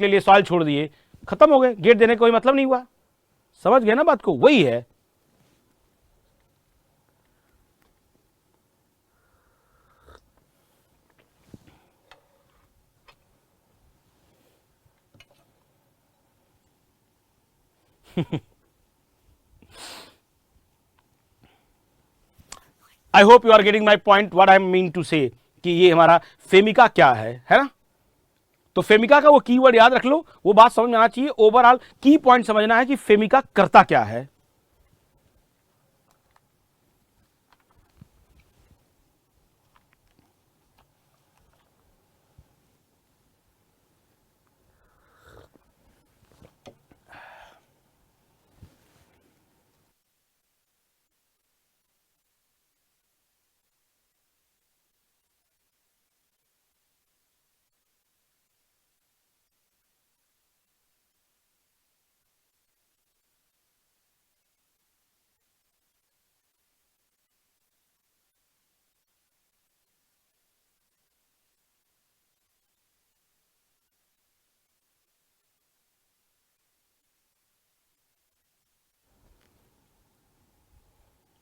ले लिए, सॉइल छोड़ दिए, खत्म हो गए, गेट देने का कोई मतलब नहीं हुआ। समझ गए ना बात को? वही है। I hope you are getting my point, what I mean to say, कि ये हमारा फेमिका क्या है ना? तो फेमिका का वो कीवर्ड याद रख लो, वो बात समझ में आना चाहिए। ओवरऑल की पॉइंट समझना है कि फेमिका करता क्या है।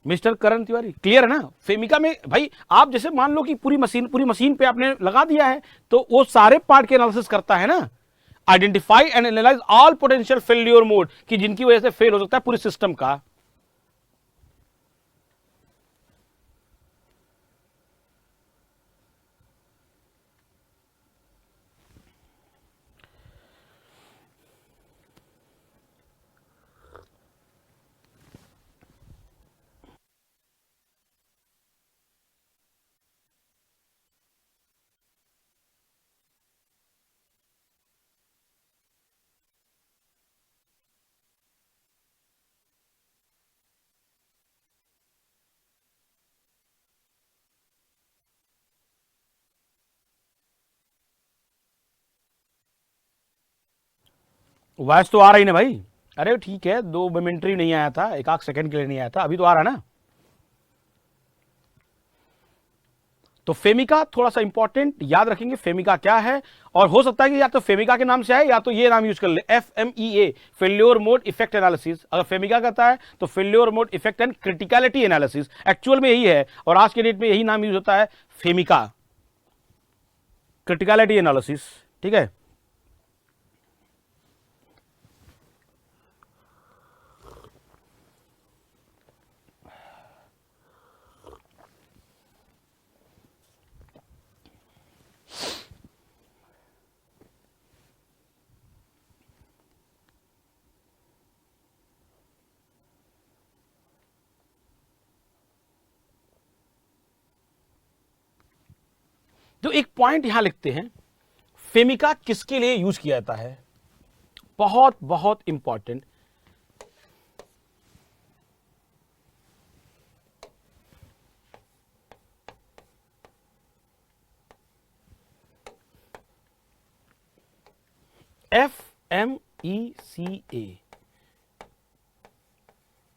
मिस्टर करण तिवारी, क्लियर है ना? फेमिका में भाई आप जैसे मान लो कि पूरी मशीन पे आपने लगा दिया है, तो वो सारे पार्ट के एनालिसिस करता है ना। Identify and analyse all potential failure mode, कि जिनकी वजह से फेल हो सकता है पूरे सिस्टम का। वॉइस तो आ रही ना भाई? अरे ठीक है, 2 मोमेंट्री नहीं आया था, एक आध सेकंड के लिए नहीं आया था, अभी तो आ रहा ना। तो फेमिका थोड़ा सा इंपॉर्टेंट याद रखेंगे, फेमिका क्या है। और हो सकता है कि या तो फेमिका के नाम से आए या तो ये नाम यूज कर ले, FMEA, failure mode effect analysis. अगर फेमिका कहता है तो failure mode effect and criticality analysis, actual में यही है, और आज के डेट में यही नाम यूज होता है, फेमिका, क्रिटिकलिटी एनालिसिस। ठीक है। तो एक पॉइंट यहां लिखते हैं, फेमिका किसके लिए यूज किया जाता है, बहुत बहुत important. FMECA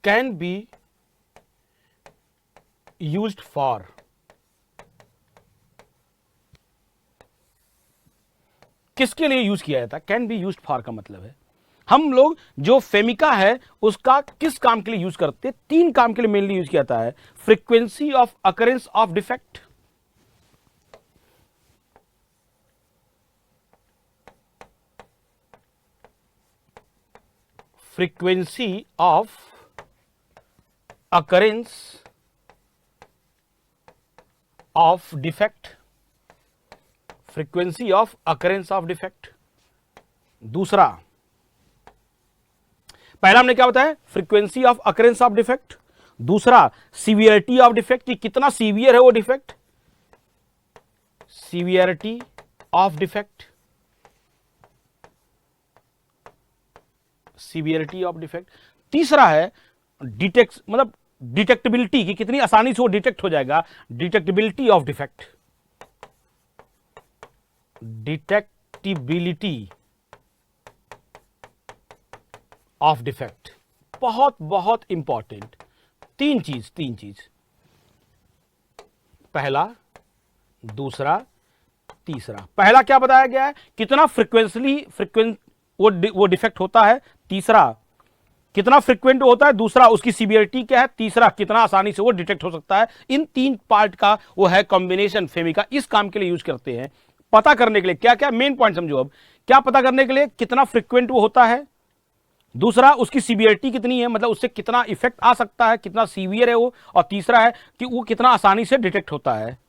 can be used for, किसके लिए यूज किया जाता है? कैन बी यूज्ड फॉर का मतलब है हम लोग जो फेमिका है उसका किस काम के लिए यूज करते हैं? 3 काम के लिए मेनली यूज किया जाता है। Frequency of occurrence of defect, frequency of occurrence of defect, frequency of occurrence of defect. दूसरा, पहला हमने क्या बताया? Frequency of occurrence of defect. दूसरा, सीवियरिटी ऑफ डिफेक्ट, कि कितना सीवियर है वो defect, severity of defect, severity of defect. तीसरा है डिटेक्ट, मतलब डिटेक्टेबिलिटी, कि कितनी आसानी से वो डिटेक्ट हो जाएगा, डिटेक्टेबिलिटी ऑफ डिफेक्ट, डिटेक्टिबिलिटी ऑफ डिफेक्ट। बहुत बहुत इंपॉर्टेंट 3 चीज, पहला, दूसरा, तीसरा। पहला क्या बताया गया है, कितना फ्रिक्वेंट वो डिफेक्ट होता है, तीसरा कितना फ्रिक्वेंट होता है, दूसरा उसकी सीवियरिटी क्या है, तीसरा कितना आसानी से वो डिटेक्ट हो सकता है। इन तीन पार्ट का वो है कॉम्बिनेशन फेमिका इस काम के लिए यूज करते हैं। पता करने के लिए क्या क्या मेन पॉइंट समझो। अब क्या पता करने के लिए, कितना फ्रिक्वेंट वो होता है, दूसरा उसकी सीवियरिटी कितनी है, मतलब उससे कितना इफेक्ट आ सकता है, कितना सीवियर है वो, और तीसरा है कि वो कितना आसानी से डिटेक्ट होता है।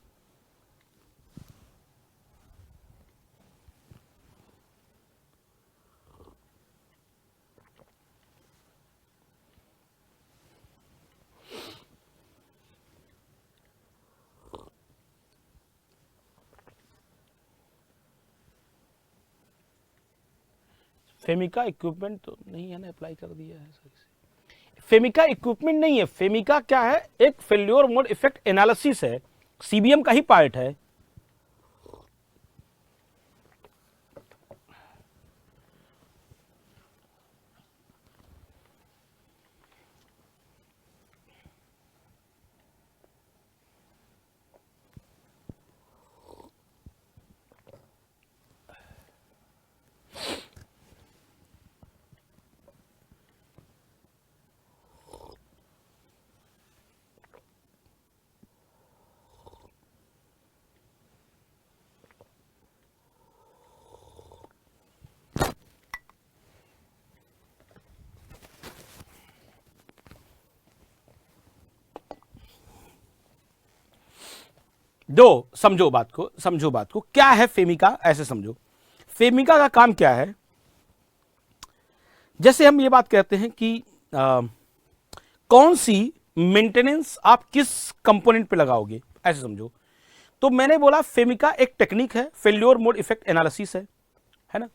फेमिका इक्विपमेंट तो नहीं है ना, अप्लाई कर दिया है सही से। फेमिका इक्विपमेंट नहीं है, फेमिका क्या है, एक फेल्योर मोड इफेक्ट एनालिसिस है, सीबीएम का ही पार्ट है। दो समझो बात को क्या है फेमिका, ऐसे समझो। फेमिका का काम क्या है, जैसे हम ये बात कहते हैं कि कौन सी मेंटेनेंस आप किस कंपोनेंट पे लगाओगे, ऐसे समझो। तो मैंने बोला फेमिका एक टेक्निक है, फेल्योर मोड इफेक्ट एनालिसिस है ना।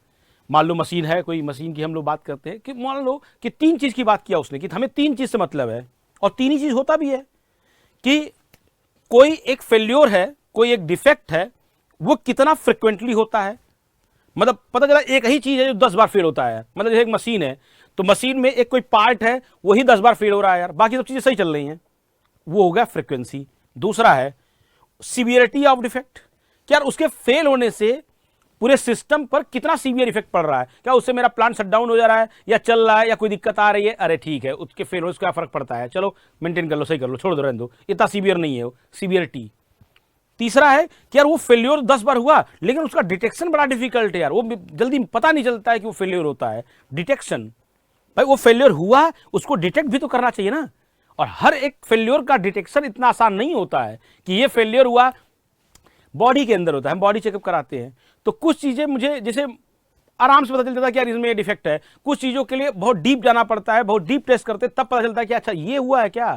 मान लो मशीन है, कोई मशीन की हम लोग बात करते हैं कि मान लो कि तीन चीज की बात किया उसने, कि हमें तीन चीज से मतलब है, और तीन ही चीज होता भी है कि कोई एक फेल्योर है, कोई एक डिफेक्ट है, वो कितना फ्रिक्वेंटली होता है। मतलब पता चला एक ही चीज है जो 10 बार फेल होता है, मतलब जैसे एक मशीन है, तो मशीन में एक कोई पार्ट है वही 10 बार फेल हो रहा है यार, बाकी सब चीजें सही चल रही हैं, वो हो गया फ्रिक्वेंसी। दूसरा है सीवियरिटी ऑफ डिफेक्ट, कि यार उसके फेल होने से पूरे सिस्टम पर कितना सीवियर इफेक्ट पड़ रहा है, क्या उससे मेरा प्लांट शट डाउन हो जा रहा है, या चल रहा है, या कोई दिक्कत आ रही है, अरे ठीक है उसके फेल होने से क्या फर्क पड़ता है, चलो मेंटेन कर लो, सही कर लो, छोड़ दो, रहने दो, इतना सीवियर नहीं है वो, सीवियरिटी। तीसरा है कि यार वो फेल्योर 10 बार हुआ लेकिन उसका डिटेक्शन बड़ा डिफिकल्ट है यार, वो जल्दी पता नहीं चलता है कि वो फेल्योर होता है। डिटेक्शन, भाई वो फेल्योर हुआ, उसको डिटेक्ट भी तो करना चाहिए ना, और हर एक फेल्योर का डिटेक्शन इतना आसान नहीं होता है कि ये फेल्योर हुआ, बॉडी के अंदर होता है, हम बॉडी चेकअप कराते हैं, तो कुछ चीजें मुझे जैसे आराम से पता चल जाता है कि यार इसमें ये डिफेक्ट है, कुछ चीजों के लिए बहुत डीप जाना पड़ता है, बहुत डीप टेस्ट करते तब पता चलता है कि अच्छा ये हुआ है क्या,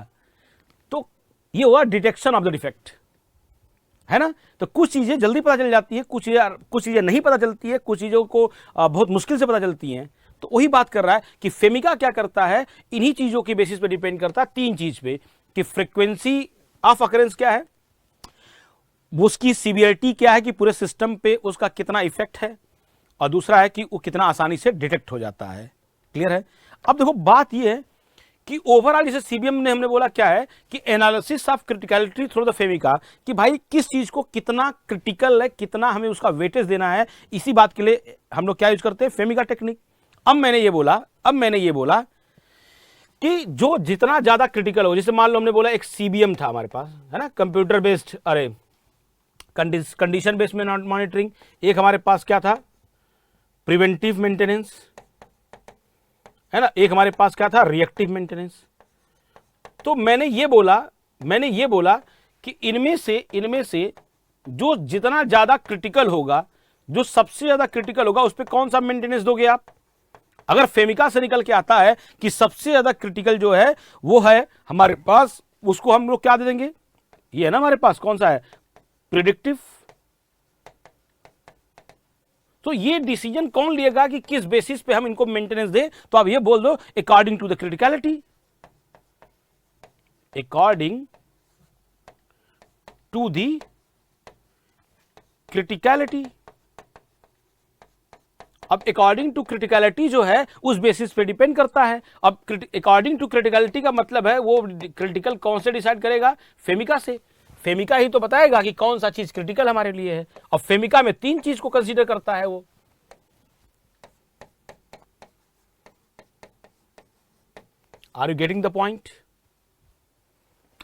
तो ये हुआ डिटेक्शन ऑफ द डिफेक्ट, है ना। तो कुछ चीजें जल्दी पता चल जाती है, कुछ चीजें नहीं पता चलती है, कुछ चीजों को बहुत मुश्किल से पता चलती हैं। तो वही बात कर रहा है कि फेमिका क्या करता है, इन्हीं चीजों के बेसिस पे डिपेंड करता है, तीन चीज पे, कि फ्रीक्वेंसी ऑफ अकरेंस क्या है, उसकी सीवियरिटी क्या है कि पूरे सिस्टम पे उसका कितना इफेक्ट है, और दूसरा है कि वो कितना आसानी से डिटेक्ट हो जाता है। क्लियर है। अब देखो बात ये है कि ओवरऑल जैसे सीबीएम ने हमने बोला क्या है कि analysis of criticality through the FMECA, कि भाई किस चीज को कितना क्रिटिकल है, कितना हमें उसका वेटेज देना है, इसी बात के लिए हम लोग क्या यूज करते हैं, फेमिका टेक्निक। अब मैंने ये बोला कि जो जितना ज्यादा क्रिटिकल हो, जैसे मान लो हमने बोला एक सीबीएम था हमारे पास, है ना, कंप्यूटर बेस्ड, अरे कंडीशन बेस्ड में मॉनिटरिंग, एक हमारे पास क्या था, प्रिवेंटिव मेंटेनेंस, है ना, एक हमारे पास क्या था, रिएक्टिव मेंटेनेंस। तो मैंने ये बोला कि इनमें से जो जितना ज्यादा क्रिटिकल होगा, जो सबसे ज्यादा क्रिटिकल होगा, उस पर कौन सा मेंटेनेंस दोगे आप। अगर फेमिका से निकल के आता है कि सबसे ज्यादा क्रिटिकल जो है वो है हमारे पास, उसको हम लोग क्या दे देंगे, ये है ना हमारे पास कौन सा है, प्रिडिक्टिव। तो ये डिसीजन कौन लेगा कि किस बेसिस पे हम इनको मेंटेनेंस दें, तो आप ये बोल दो according to the criticality, according to the criticality. अब अकॉर्डिंग टू क्रिटिकलिटी जो है उस बेसिस पे डिपेंड करता है। अब अकॉर्डिंग टू क्रिटिकलिटी का मतलब है वो क्रिटिकल कौन से डिसाइड करेगा, फेमिका से। फेमिका ही तो बताएगा कि कौन सा चीज क्रिटिकल हमारे लिए है, और फेमिका में 3 चीज को कंसीडर करता है वो। Are you getting the point?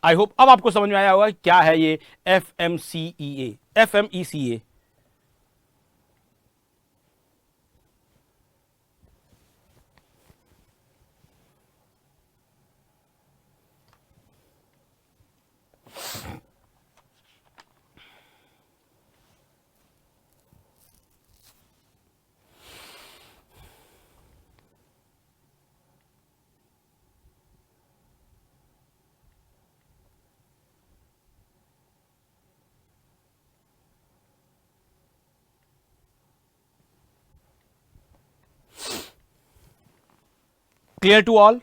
I hope अब आपको समझ में आया होगा क्या है ये FMCEA, FMECA। Clear to all?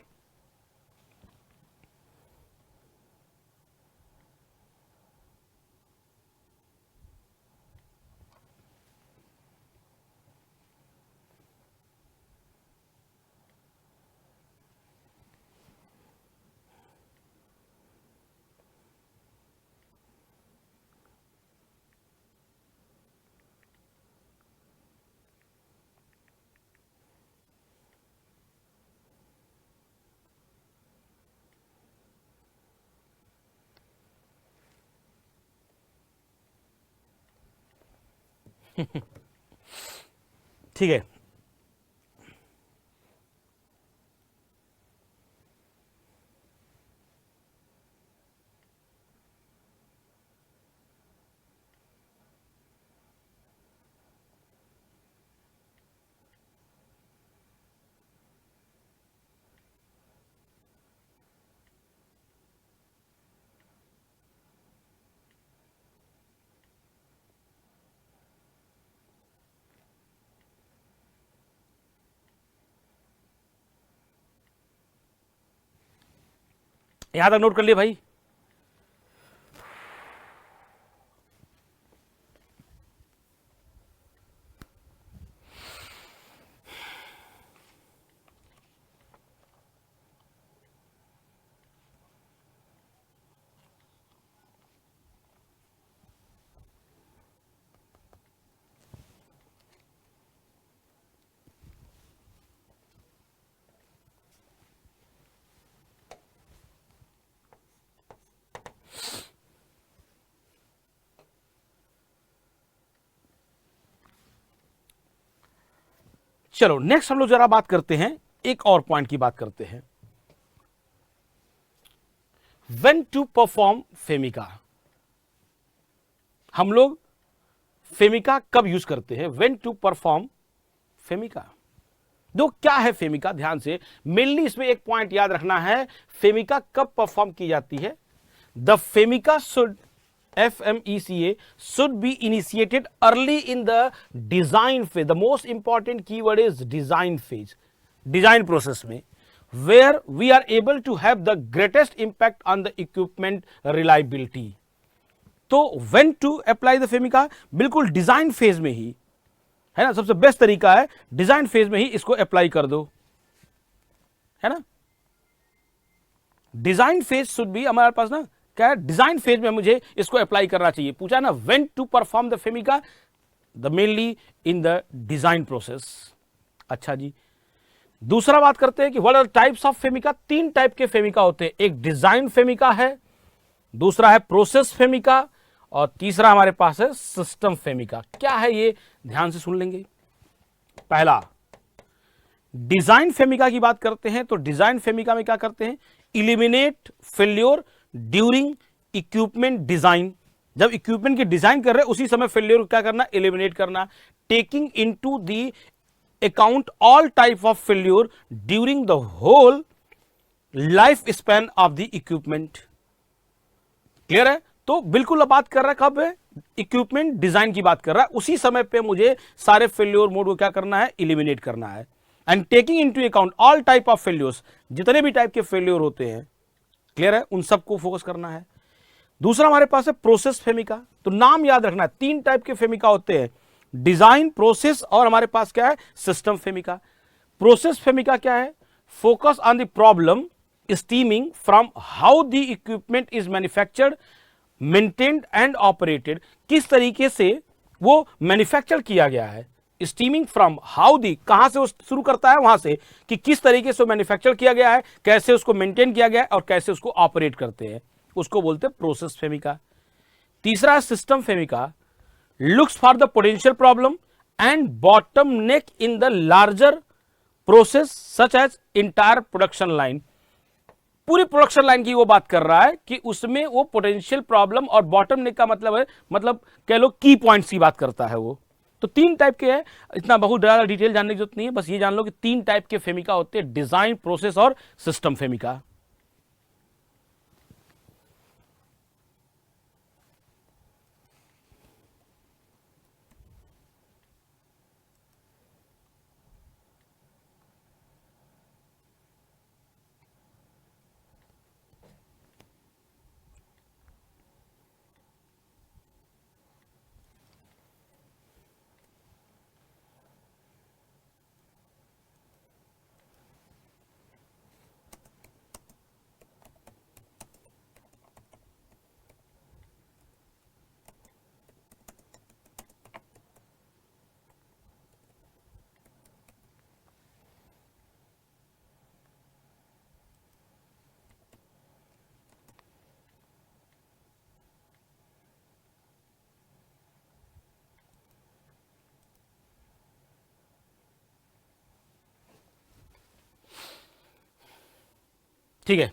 ठीक है, यहां तक नोट कर लिए भाई? चलो नेक्स्ट हम लोग जरा बात करते हैं, एक और पॉइंट की बात करते हैं, व्हेन टू परफॉर्म फेमिका। हम लोग फेमिका कब यूज करते हैं? When to perform FMECA. दो क्या है फेमिका, ध्यान से, मेनली इसमें एक पॉइंट याद रखना है, फेमिका कब परफॉर्म की जाती है। The FMECA should, FMECA should be initiated early in the design phase. The most important keyword is design phase, design process में, where we are able to have the greatest impact on the equipment reliability. तो when to apply the FEMICA, बिल्कुल design phase में ही है ना, सबसे best तरीका है design phase में ही इसको अप्लाई कर दो, है ना। डिजाइन फेज शुड बी, हमारे पास ना क्या है, डिजाइन फेज में मुझे इसको अप्लाई करना चाहिए। पूछा ना when to perform the FMECA, the mainly in the design process. अच्छा जी, दूसरा बात करते हैं कि what are types of FMECA. 3 type के फेमिका होते हैं, एक डिजाइन फेमिका है, दूसरा है प्रोसेस फेमिका, और तीसरा हमारे पास है सिस्टम फेमिका। क्या है ये, ध्यान से सुन लेंगे। पहला डिजाइन फेमिका की बात करते हैं, तो डिजाइन फेमिका में क्या करते हैं, eliminate failure during equipment design. जब इक्विपमेंट की डिजाइन कर रहे हैं उसी समय फेल्योर क्या करना, एलिमिनेट करना। Taking into the account all type of failure during the whole life span of the equipment. Clear है? तो बिल्कुल अब बात कर रहा है कब है, इक्विपमेंट डिजाइन की बात कर रहा है, उसी समय पे मुझे सारे फेल्योर मोड को क्या करना है, एलिमिनेट करना है। And taking into account all type of failures, जितने भी टाइप के फेल्योर होते हैं, क्लियर है, उन सबको फोकस करना है। दूसरा हमारे पास है प्रोसेस फेमिका। तो नाम याद रखना है, 3 टाइप के फेमिका होते हैं, डिजाइन, प्रोसेस और हमारे पास क्या है, सिस्टम फेमिका। प्रोसेस फेमिका क्या है, focus on the problem steaming from how the equipment is manufactured maintained and operated, किस तरीके से वो मैन्युफैक्चर किया गया है। स्टीमिंग फ्रॉम हाउ दी, कहां से वो शुरू करता है, वहां से कि किस तरीके से मैन्युफैक्चर किया गया है, कैसे उसको मेंटेन किया गया है और कैसे उसको ऑपरेट करते हैं, उसको बोलते हैं प्रोसेस फेमिका। तीसरा system FMECA, looks for the potential problem and bottleneck in the larger process such as entire production line. पूरी प्रोडक्शन लाइन की वो बात कर रहा है कि उसमें वो पोटेंशियल प्रॉब्लम और बॉटम नेक का मतलब है, मतलब कह लो की पॉइंट्स की बात करता है वो। तो तीन टाइप के हैं, इतना बहुत ज्यादा डिटेल जानने की जरूरत नहीं है, बस ये जान लो कि तीन टाइप के फेमिका होते हैं, डिजाइन, प्रोसेस और सिस्टम फेमिका। ठीक है,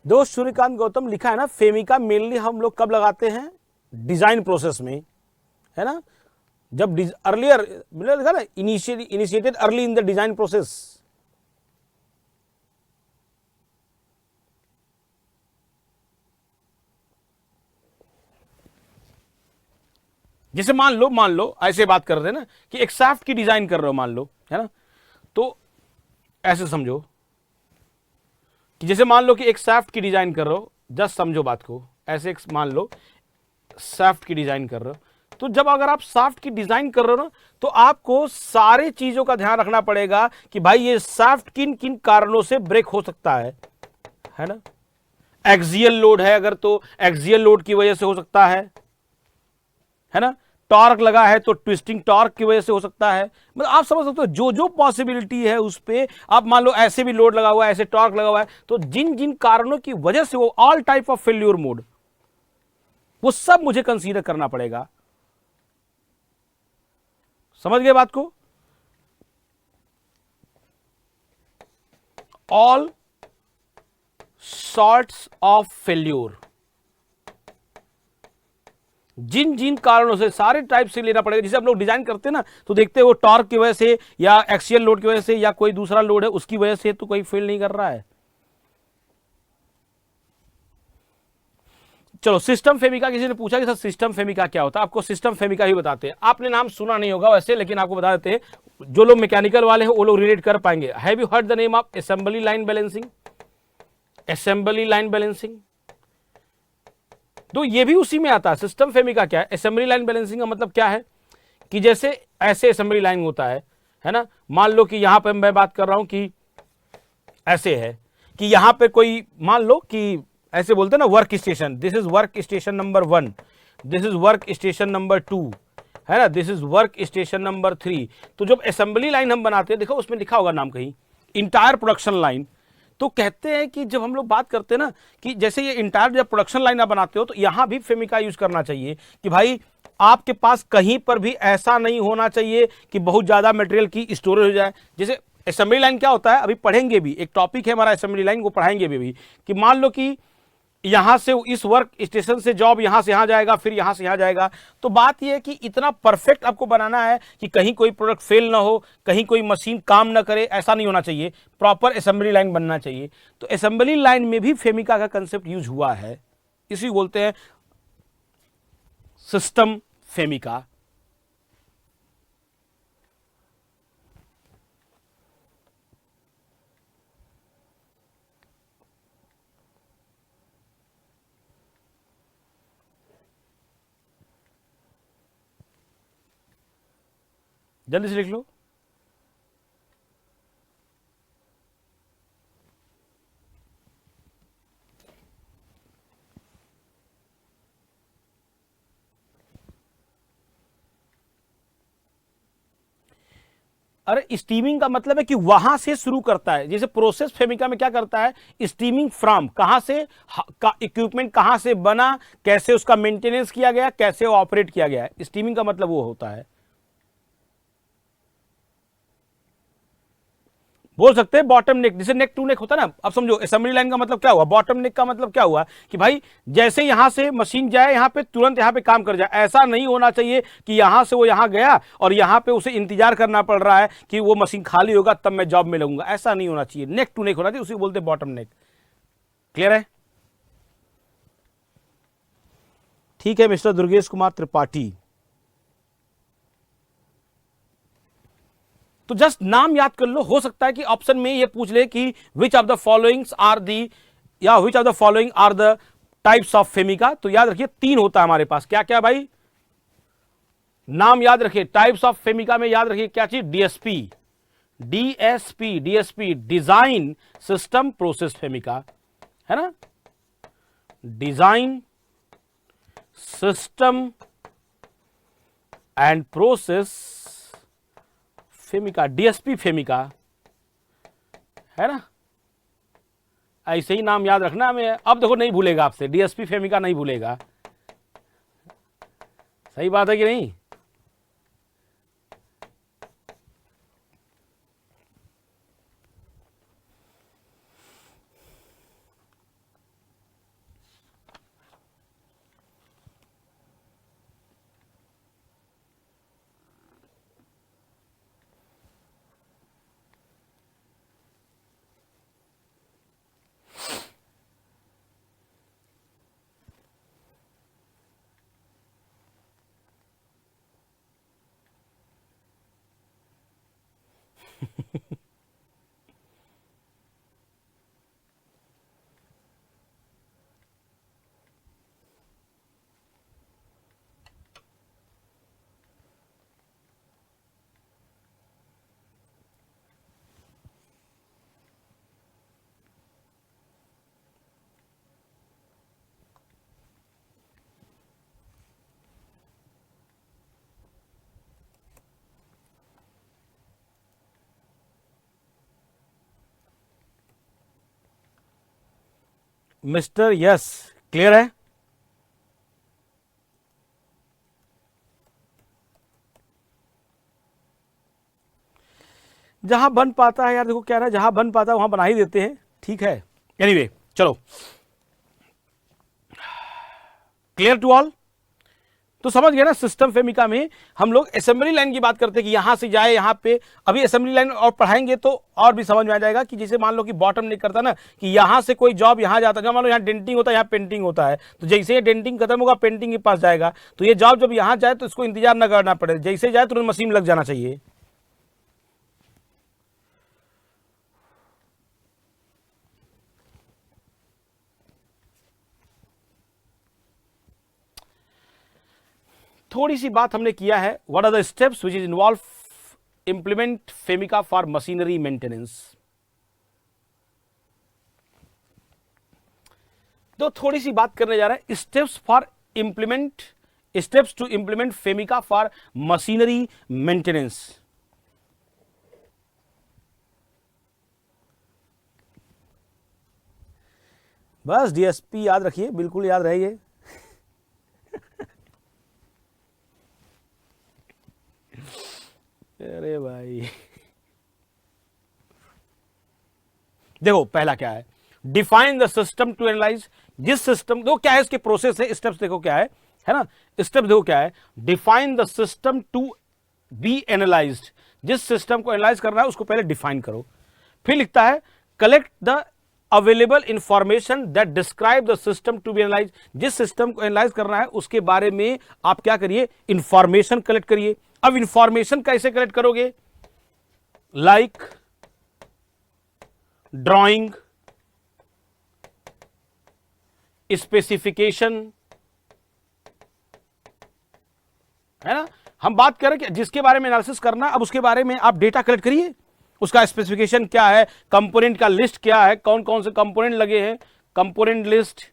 दोस्त सूर्यकांत गौतम लिखा है ना, फेमिका मेनली हम लोग कब लगाते हैं, डिजाइन प्रोसेस में, है ना, जब अर्लियर लिखा ना, initiated early in the design process. जैसे मान लो ऐसे बात कर रहे हैं ना कि एक शाफ्ट की डिजाइन कर रहे हो, मान लो, है ना, तो ऐसे समझो कि जैसे मान लो कि एक शाफ्ट की डिजाइन कर रहे हो, जस्ट समझो बात को ऐसे, एक मान लो शाफ्ट की डिजाइन कर रहे हो, तो जब अगर आप शाफ्ट की डिजाइन कर रहे हो ना, तो आपको सारी चीजों का ध्यान रखना पड़ेगा कि भाई ये शाफ्ट किन किन कारणों से ब्रेक हो सकता है ना। एक्सियल लोड है अगर, तो एक्सियल लोड की वजह से हो सकता है ना। टॉर्क लगा है तो ट्विस्टिंग टॉर्क की वजह से हो सकता है। मतलब आप समझ सकते हो जो जो पॉसिबिलिटी है उस पे, आप मान लो ऐसे भी लोड लगा हुआ है, ऐसे टॉर्क लगा हुआ है, तो जिन जिन कारणों की वजह से वो all type of failure mode, वो सब मुझे कंसीडर करना पड़ेगा। समझ गए बात को? ऑल सॉर्ट्स ऑफ फेल्योर, जिन जिन कारणों से, सारे टाइप से लेना पड़ेगा। जैसे हम लोग डिजाइन करते हैं ना, तो देखते हैं वो टॉर्क की वजह से या एक्सियल लोड की वजह से या कोई दूसरा लोड है उसकी वजह से तो कोई फेल नहीं कर रहा है। चलो, सिस्टम फेमिका, किसी ने पूछा कि सर सिस्टम फेमिका क्या होता है, आपको सिस्टम फेमिका ही बताते हैं। आपने नाम सुना नहीं होगा वैसे, लेकिन आपको बता देते हैं, जो लोग मैकेनिकल वाले हैं वो लोग रिलेट कर पाएंगे। Have you heard the name of assembly line balancing? Assembly line balancing, तो ये भी उसी में आता है। सिस्टम फेमिका क्या है? असेंबली लाइन बैलेंसिंग का मतलब क्या है कि जैसे ऐसे असेंबली लाइन होता है ना, मान लो कि यहां पे मैं बात कर रहा हूं कि ऐसे है कि यहां पे कोई, मान लो कि ऐसे बोलते हैं ना, work station, this is work station number 1, this is work station number 2, है ना, this is work station number 3। तो जब असेंबली लाइन हम बनाते हैं, देखो उसमें लिखा होगा नाम कहीं, इंटायर प्रोडक्शन लाइन। तो कहते हैं कि जब हम लोग बात करते हैं ना कि जैसे ये इंटायर जब प्रोडक्शन लाइन आप बनाते हो, तो यहां भी फेमिका यूज करना चाहिए कि भाई आपके पास कहीं पर भी ऐसा नहीं होना चाहिए कि बहुत ज्यादा मटेरियल की स्टोरेज हो जाए। जैसे असेंबली लाइन क्या होता है, अभी पढ़ेंगे भी, एक टॉपिक है हमारा असेंबली लाइन, को पढ़ाएंगे भी कि मान लो कि यहां से इस वर्क स्टेशन से जॉब यहां से यहां जाएगा, फिर यहां से यहां जाएगा। तो बात यह है कि इतना परफेक्ट आपको बनाना है कि कहीं कोई प्रोडक्ट फेल ना हो, कहीं कोई मशीन काम ना करे, ऐसा नहीं होना चाहिए। प्रॉपर असेंबली लाइन बनना चाहिए। तो असेंबली लाइन में भी फेमिका का कंसेप्ट यूज हुआ है, इसी बोलते हैं सिस्टम फेमिका। जल्दी से लिख लो। अरे स्टीमिंग का मतलब है कि वहां से शुरू करता है। जैसे प्रोसेस फेमिका में क्या करता है, स्टीमिंग फ्रॉम, कहां से, इक्विपमेंट कहां से बना, कैसे उसका मेंटेनेंस किया गया, कैसे वो ऑपरेट किया गया। स्टीमिंग का मतलब वो होता है। बोल सकते हैं बॉटम नेक, जैसे नेक टू नेक होता है ना। अब समझो असेंबली लाइन का मतलब क्या हुआ, बॉटम नेक का मतलब क्या हुआ कि भाई जैसे यहां से मशीन जाए यहां पे तुरंत यहां पे काम कर जाए। ऐसा नहीं होना चाहिए कि यहां से वो यहां गया और यहां पे उसे इंतजार करना पड़ रहा है कि वो मशीन खाली होगा तब मैं जॉब में लगूंगा। ऐसा नहीं होना चाहिए, नेक टू नेक होना चाहिए, उसी बोलते बॉटम नेक। क्लियर है? ठीक है मिस्टर दुर्गेश कुमार त्रिपाठी। तो जस्ट नाम याद कर लो। हो सकता है कि ऑप्शन में ये पूछ ले कि which of the followings are the, या which of the following are the types of FMECA. तो याद रखिए 3 होता है हमारे पास। क्या क्या भाई? नाम याद रखिए। टाइप्स ऑफ फेमिका में याद रखिए क्या चीज, DSP, DSP, DSP, design system process FMECA, है ना। Design system and process FMECA, DSP FMECA, है ना। ऐसे ही नाम याद रखना हमें। अब देखो नहीं भूलेगा आपसे, डीएसपी फेमिका नहीं भूलेगा। सही बात है कि नहीं? मिस्टर यस, क्लियर है? जहां बन पाता है यार, देखो क्या है ना, जहां बन पाता है वहां बना ही देते हैं, ठीक है। एनीवे चलो, क्लियर टू ऑल। तो समझ गए ना, सिस्टम फेमिका में हम लोग असेंबली लाइन की बात करते हैं कि यहां से जाए यहां पे। अभी असेंबली लाइन और पढ़ाएंगे तो और भी समझ में आ जाएगा कि जैसे मान लो कि बॉटम नहीं करता ना, कि यहां से कोई जॉब यहां जाता है, मान लो यहां डेंटिंग होता है, यहां पेंटिंग होता है, तो जैसे ये डेंटिंग खत्म होगा पेंटिंग के पास जाएगा, तो ये जॉब जब यहां जाए तो इसको इंतजार ना करना पड़े, जैसे जाए तुरंत मशीन लग जाना चाहिए। थोड़ी सी बात हमने किया है, what are the steps which is involve implement FMECA for machinery maintenance. तो थोड़ी सी बात करने जा रहे हैं steps for implement, steps to implement FMECA for machinery maintenance. बस डीएसपी याद रखिए, बिल्कुल याद रहिए। अरे भाई देखो पहला क्या है, define the system to analyse. जिस सिस्टम, देखो क्या है इसके प्रोसेस है, स्टेप्स देखो क्या है ना, स्टेप देखो क्या है, define the system to be analysed. जिस सिस्टम को एनालाइज करना है उसको पहले डिफाइन करो। फिर लिखता है collect the available information that describe the system to be analyse. जिस सिस्टम को एनालाइज करना है उसके बारे में आप क्या करिए, इंफॉर्मेशन कलेक्ट करिए। अब इंफॉर्मेशन कैसे कलेक्ट करोगे, लाइक ड्राइंग, स्पेसिफिकेशन, है ना। हम बात करें कि जिसके बारे में एनालिसिस करना, अब उसके बारे में आप डेटा कलेक्ट करिए, उसका स्पेसिफिकेशन क्या है, कंपोनेंट का लिस्ट क्या है, कौन कौन से कंपोनेंट लगे हैं, कंपोनेंट लिस्ट,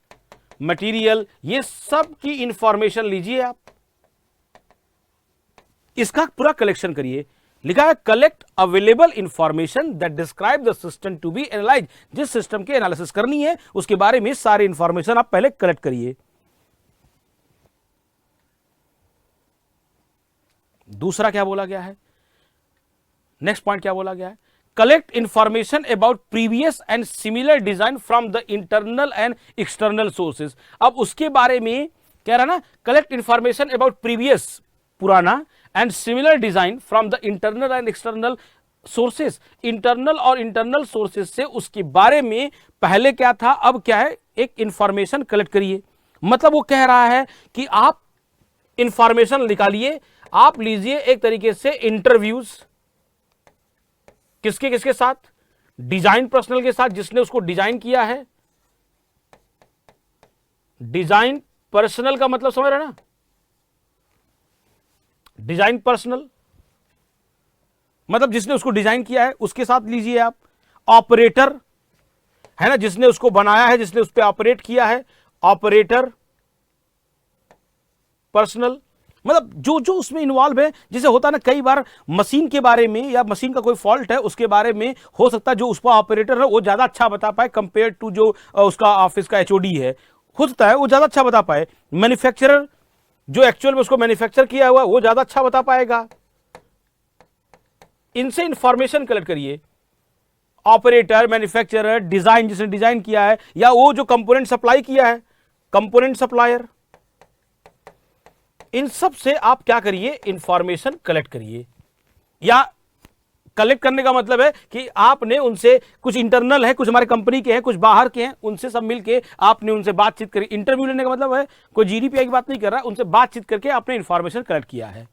मटेरियल, ये सब की इंफॉर्मेशन लीजिए आप, इसका पूरा कलेक्शन करिए। लिखा है collect available information that describe the system to be analyse. जिस सिस्टम की एनालिसिस करनी है उसके बारे में सारी इंफॉर्मेशन आप पहले कलेक्ट करिए। दूसरा क्या बोला गया है, नेक्स्ट पॉइंट क्या बोला गया है, collect information about previous and similar design from the internal and external sources. अब उसके बारे में कह रहा ना, कलेक्ट इंफॉर्मेशन अबाउट प्रीवियस, पुराना, and similar design from the internal and external sources. Internal और इंटरनल सोर्सेस से उसके बारे में पहले क्या था अब क्या है, एक इंफॉर्मेशन कलेक्ट करिए। मतलब वो कह रहा है कि आप इंफॉर्मेशन निकालिए, आप लीजिए एक तरीके से इंटरव्यूज, किसके किसके साथ, डिजाइन पर्सनल के साथ जिसने उसको डिजाइन किया है। डिजाइन पर्सनल का मतलब समझ रहे ना, डिजाइन पर्सनल मतलब जिसने उसको डिजाइन किया है उसके साथ लीजिए आप। ऑपरेटर है ना, जिसने उसको बनाया है, जिसने उस पर ऑपरेट किया है, ऑपरेटर पर्सनल, मतलब जो जो उसमें इन्वॉल्व है। जैसे होता है ना कई बार मशीन के बारे में या मशीन का कोई फॉल्ट है उसके बारे में हो सकता है जो उसका ऑपरेटर है वो ज्यादा अच्छा बता पाए कंपेयर टू जो उसका ऑफिस का एचओडी है, हो सकता है वो ज्यादा अच्छा बता पाए। मैन्युफैक्चरर जो एक्चुअल में उसको मैन्युफैक्चर किया हुआ वो ज्यादा अच्छा बता पाएगा। इनसे इंफॉर्मेशन कलेक्ट करिए, ऑपरेटर, मैन्युफैक्चरर, डिजाइन जिसने डिजाइन किया है, या वो जो कंपोनेंट सप्लाई किया है, कंपोनेंट सप्लायर, इन सब से आप क्या करिए, इंफॉर्मेशन कलेक्ट करिए। या कलेक्ट करने का मतलब है कि आपने उनसे, कुछ इंटरनल है, कुछ हमारे कंपनी के हैं, कुछ बाहर के हैं, उनसे सब मिलके आपने उनसे बातचीत करी। इंटरव्यू लेने का मतलब है कोई जीडीपीआई की बात नहीं कर रहा, उनसे बातचीत करके आपने इंफॉर्मेशन कलेक्ट किया है।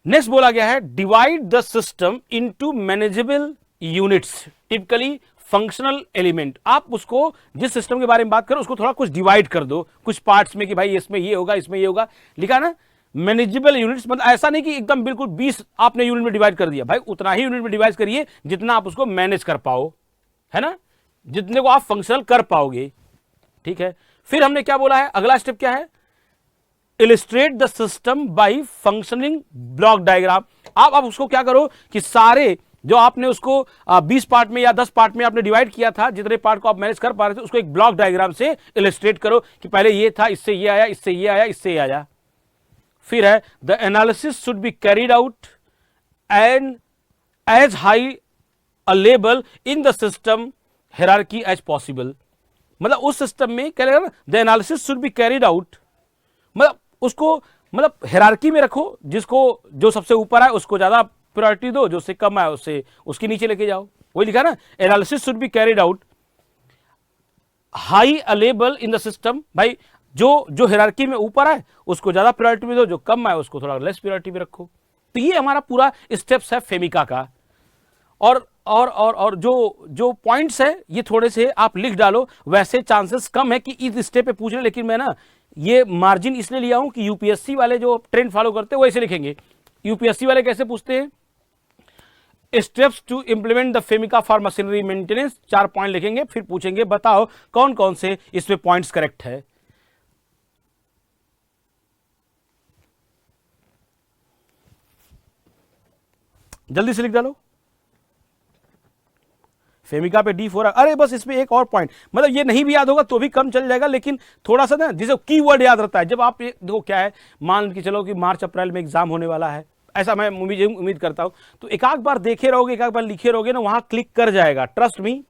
नेक्स्ट बोला गया है divide the system into manageable units, typically functional element. आप उसको जिस सिस्टम के बारे में बात करो उसको थोड़ा कुछ डिवाइड कर दो कुछ पार्ट्स में कि भाई इसमें ये होगा, इसमें ये होगा। लिखा ना मैनेजेबल यूनिट्स, मतलब ऐसा नहीं कि एकदम बिल्कुल 20 आपने यूनिट में डिवाइड कर दिया, भाई उतना ही यूनिट में डिवाइड करिए जितना आप उसको मैनेज कर पाओ, है ना, जितने को आप फंक्शनल कर पाओगे। ठीक है, फिर हमने क्या बोला है, अगला स्टेप क्या है, illustrate the system by functioning block diagram. आप उसको क्या करो कि सारे जो आपने उसको 20 पार्ट में या 10 पार्ट में आपने डिवाइड किया था, जितने पार्ट को आप मैनेज कर पा रहे थे उसको एक ब्लॉक डायग्राम से इलिस्ट्रेट करो कि पहले ये था, इससे ये आया, इससे ये आया, इससे ये आया। फिर है the analysis should be carried out and as high a लेबल in the system hierarchy as possible. मतलब उस सिस्टम में क्या रहेगा, the analysis should be carried out, मतलब उसको मतलब हायरार्की में रखो, जिसको जो सबसे ऊपर आए उसको ज्यादा प्रायोरिटी दो, जो उससे कम आए उससे उसके नीचे लेके जाओ। वही लिखा ना, analysis should be carried out high available in the system. भाई जो जो हायरार्की में ऊपर आए उसको ज्यादा प्रायोरिटी में दो, जो कम आए उसको थोड़ा लेस प्रायोरिटी में रखो। तो ये हमारा पूरा स्टेप्स है फेमिका का। और जो जो पॉइंट्स है ये थोड़े से आप लिख डालो, वैसे चांसेस कम है कि इस स्टेप पे पूछ रहे, लेकिन मैं ना ये मार्जिन इसलिए लिया हूं कि यूपीएससी वाले जो ट्रेंड फॉलो करते हैं वो ऐसे लिखेंगे। यूपीएससी वाले कैसे पूछते हैं, steps to implement the FMECA for machinery maintenance, 4 point लिखेंगे, फिर पूछेंगे बताओ कौन कौन से इसमें पॉइंट्स करेक्ट है। जल्दी से लिख डालो। फेमिका पे D4 अरे बस इसमें एक और पॉइंट, मतलब ये नहीं भी याद होगा तो भी कम चल जाएगा, लेकिन थोड़ा सा ना जिसे कीवर्ड याद रहता है। जब आप ये देखो क्या है, मान के चलो कि मार्च अप्रैल में एग्जाम होने वाला है, ऐसा मैं उम्मीद करता हूं, तो एक आध बार देखे रहोगे, एक आध बार लिखे रहोगे ना, वहां क्लिक कर जाएगा, ट्रस्ट मी।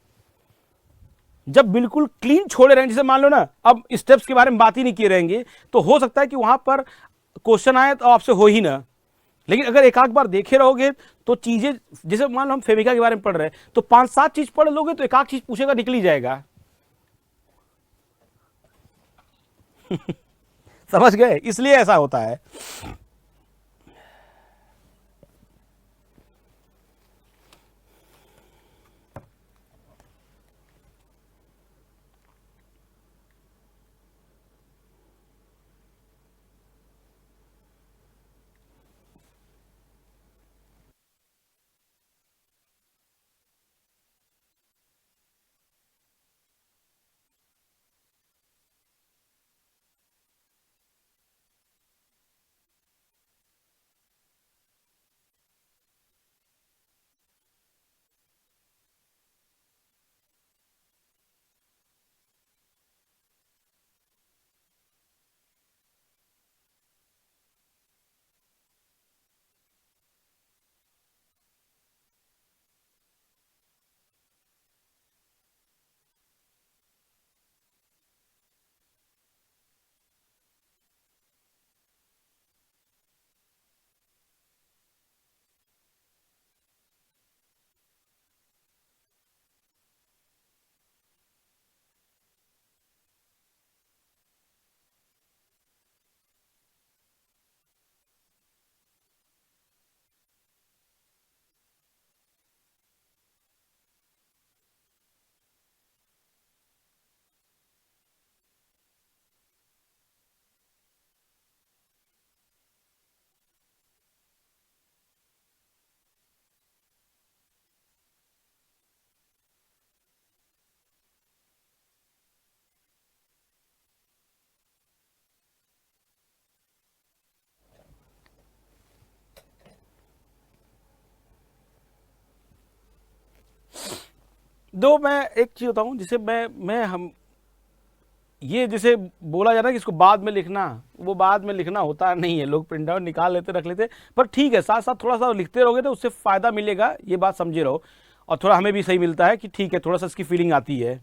जब बिल्कुल क्लीन छोड़े रहेंगे, जैसे मान लो ना अब स्टेप्स के बारे में बात ही नहीं किए रहेंगे, तो हो सकता है कि वहां पर क्वेश्चन आए तो आपसे हो ही ना। लेकिन अगर एक आध बार देखे रहोगे तो चीजें, जैसे मान लो हम फेमिका के बारे में पढ़ रहे हैं, तो 5-7 चीज पढ़ लोगे तो एक आध चीज पूछेगा, निकल ही जाएगा। समझ गए, इसलिए ऐसा होता है। दो मैं एक चीज बताऊं, जिसे मैं हम ये जिसे बोला जाता है कि इसको बाद में लिखना, वो बाद में लिखना होता नहीं है, लोग प्रिंट आउट निकाल लेते रख लेते, पर ठीक है, साथ साथ थोड़ा सा लिखते रहोगे तो उससे फायदा मिलेगा, ये बात समझे रहो। और थोड़ा हमें भी सही मिलता है कि ठीक है, थोड़ा सा इसकी फीलिंग आती है।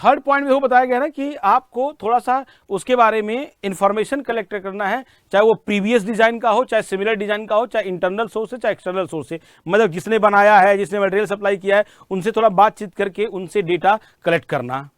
थर्ड पॉइंट में वो बताया गया ना कि आपको थोड़ा सा उसके बारे में इंफॉर्मेशन कलेक्ट करना है, चाहे वो प्रीवियस डिजाइन का हो, चाहे सिमिलर डिजाइन का हो, चाहे इंटरनल सोर्स है, चाहे एक्सटर्नल सोर्स है, मतलब जिसने बनाया है, जिसने मटेरियल सप्लाई किया है, उनसे थोड़ा बातचीत करके उनसे डेटा कलेक्ट करना।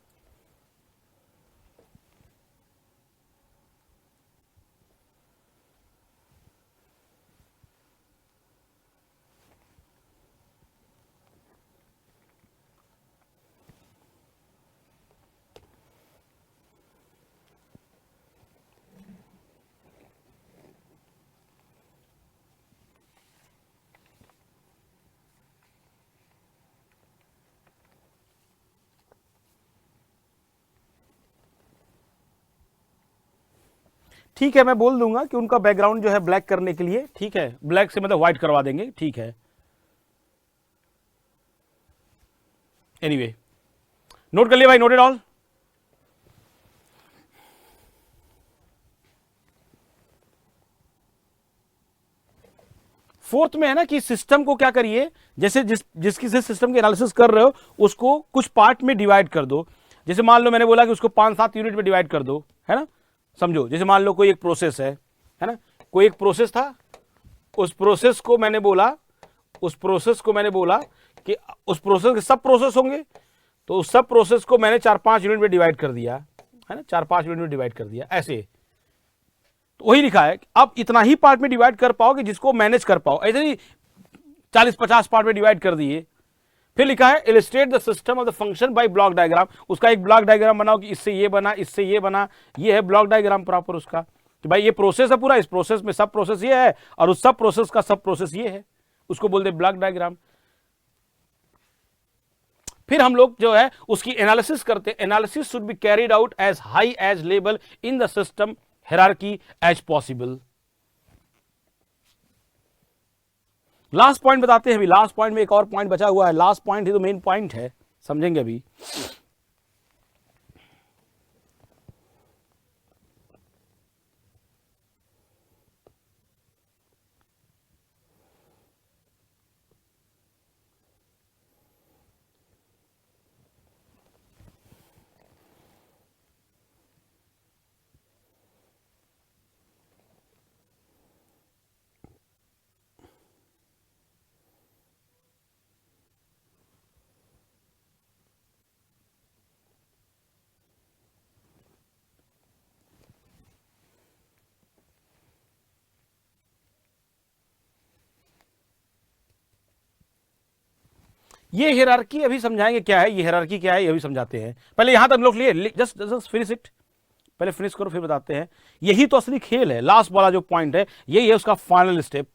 ठीक है, मैं बोल दूंगा कि उनका बैकग्राउंड जो है ब्लैक करने के लिए, ठीक है, ब्लैक से मतलब व्हाइट करवा देंगे, ठीक है। एनीवे, नोट कर लिया भाई, नोटेड ऑल। फोर्थ में है ना कि सिस्टम को क्या करिए, जैसे जिसकी से सिस्टम के एनालिसिस कर रहे हो उसको कुछ पार्ट में डिवाइड कर दो। जैसे मान लो मैंने बोला कि उसको 5-7 यूनिट में डिवाइड कर दो, है ना। समझो, जैसे मान लो कोई एक प्रोसेस है ना, कोई एक प्रोसेस था, उस प्रोसेस को मैंने बोला कि उस प्रोसेस के सब प्रोसेस होंगे, तो उस सब प्रोसेस को मैंने 4-5 यूनिट में डिवाइड कर दिया, है ना, 4-5 यूनिट में डिवाइड कर दिया ऐसे। तो वही लिखा है, अब इतना ही पार्ट में डिवाइड कर पाओ कि जिसको मैनेज कर पाओ, ऐसे नहीं 40-50 पार्ट में डिवाइड कर दिए। फिर लिखा है illustrate the system of the function by block diagram, उसका एक ब्लॉक डायग्राम बनाओ कि इससे ये बना, इससे ये बना, ये है ब्लॉक डायग्राम प्रॉपर उसका, कि भाई ये प्रोसेस है पूरा, इस प्रोसेस में सब प्रोसेस ये है और उस सब प्रोसेस का सब प्रोसेस ये है, उसको बोलते ब्लॉक डायग्राम। फिर हम लोग जो है उसकी एनालिसिस करते, analysis should be carried out as high as level in the system hierarchy as possible. Last point बताते हैं अभी, लास्ट पॉइंट में एक और पॉइंट बचा हुआ है, लास्ट पॉइंट ही तो मेन पॉइंट है, समझेंगे अभी। ये हियरार्की अभी समझाएंगे क्या है, ये हियरार्की क्या है ये अभी समझाते हैं। पहले यहां तक लोग लिए, जस्ट जस्ट फिनिश इट, पहले फिनिश करो फिर बताते हैं। यही तो असली खेल है, लास्ट वाला जो पॉइंट है यही है उसका फाइनल स्टेप।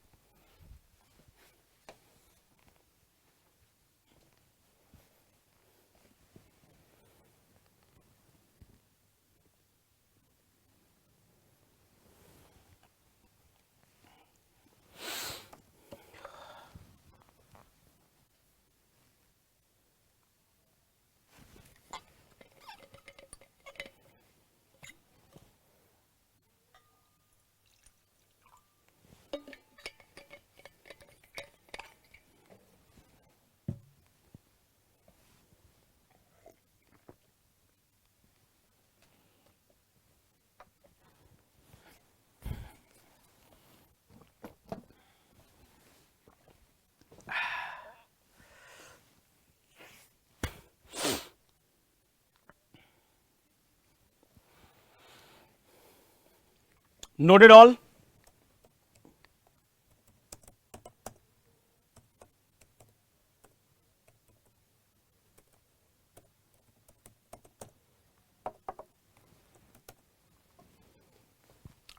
Noted all.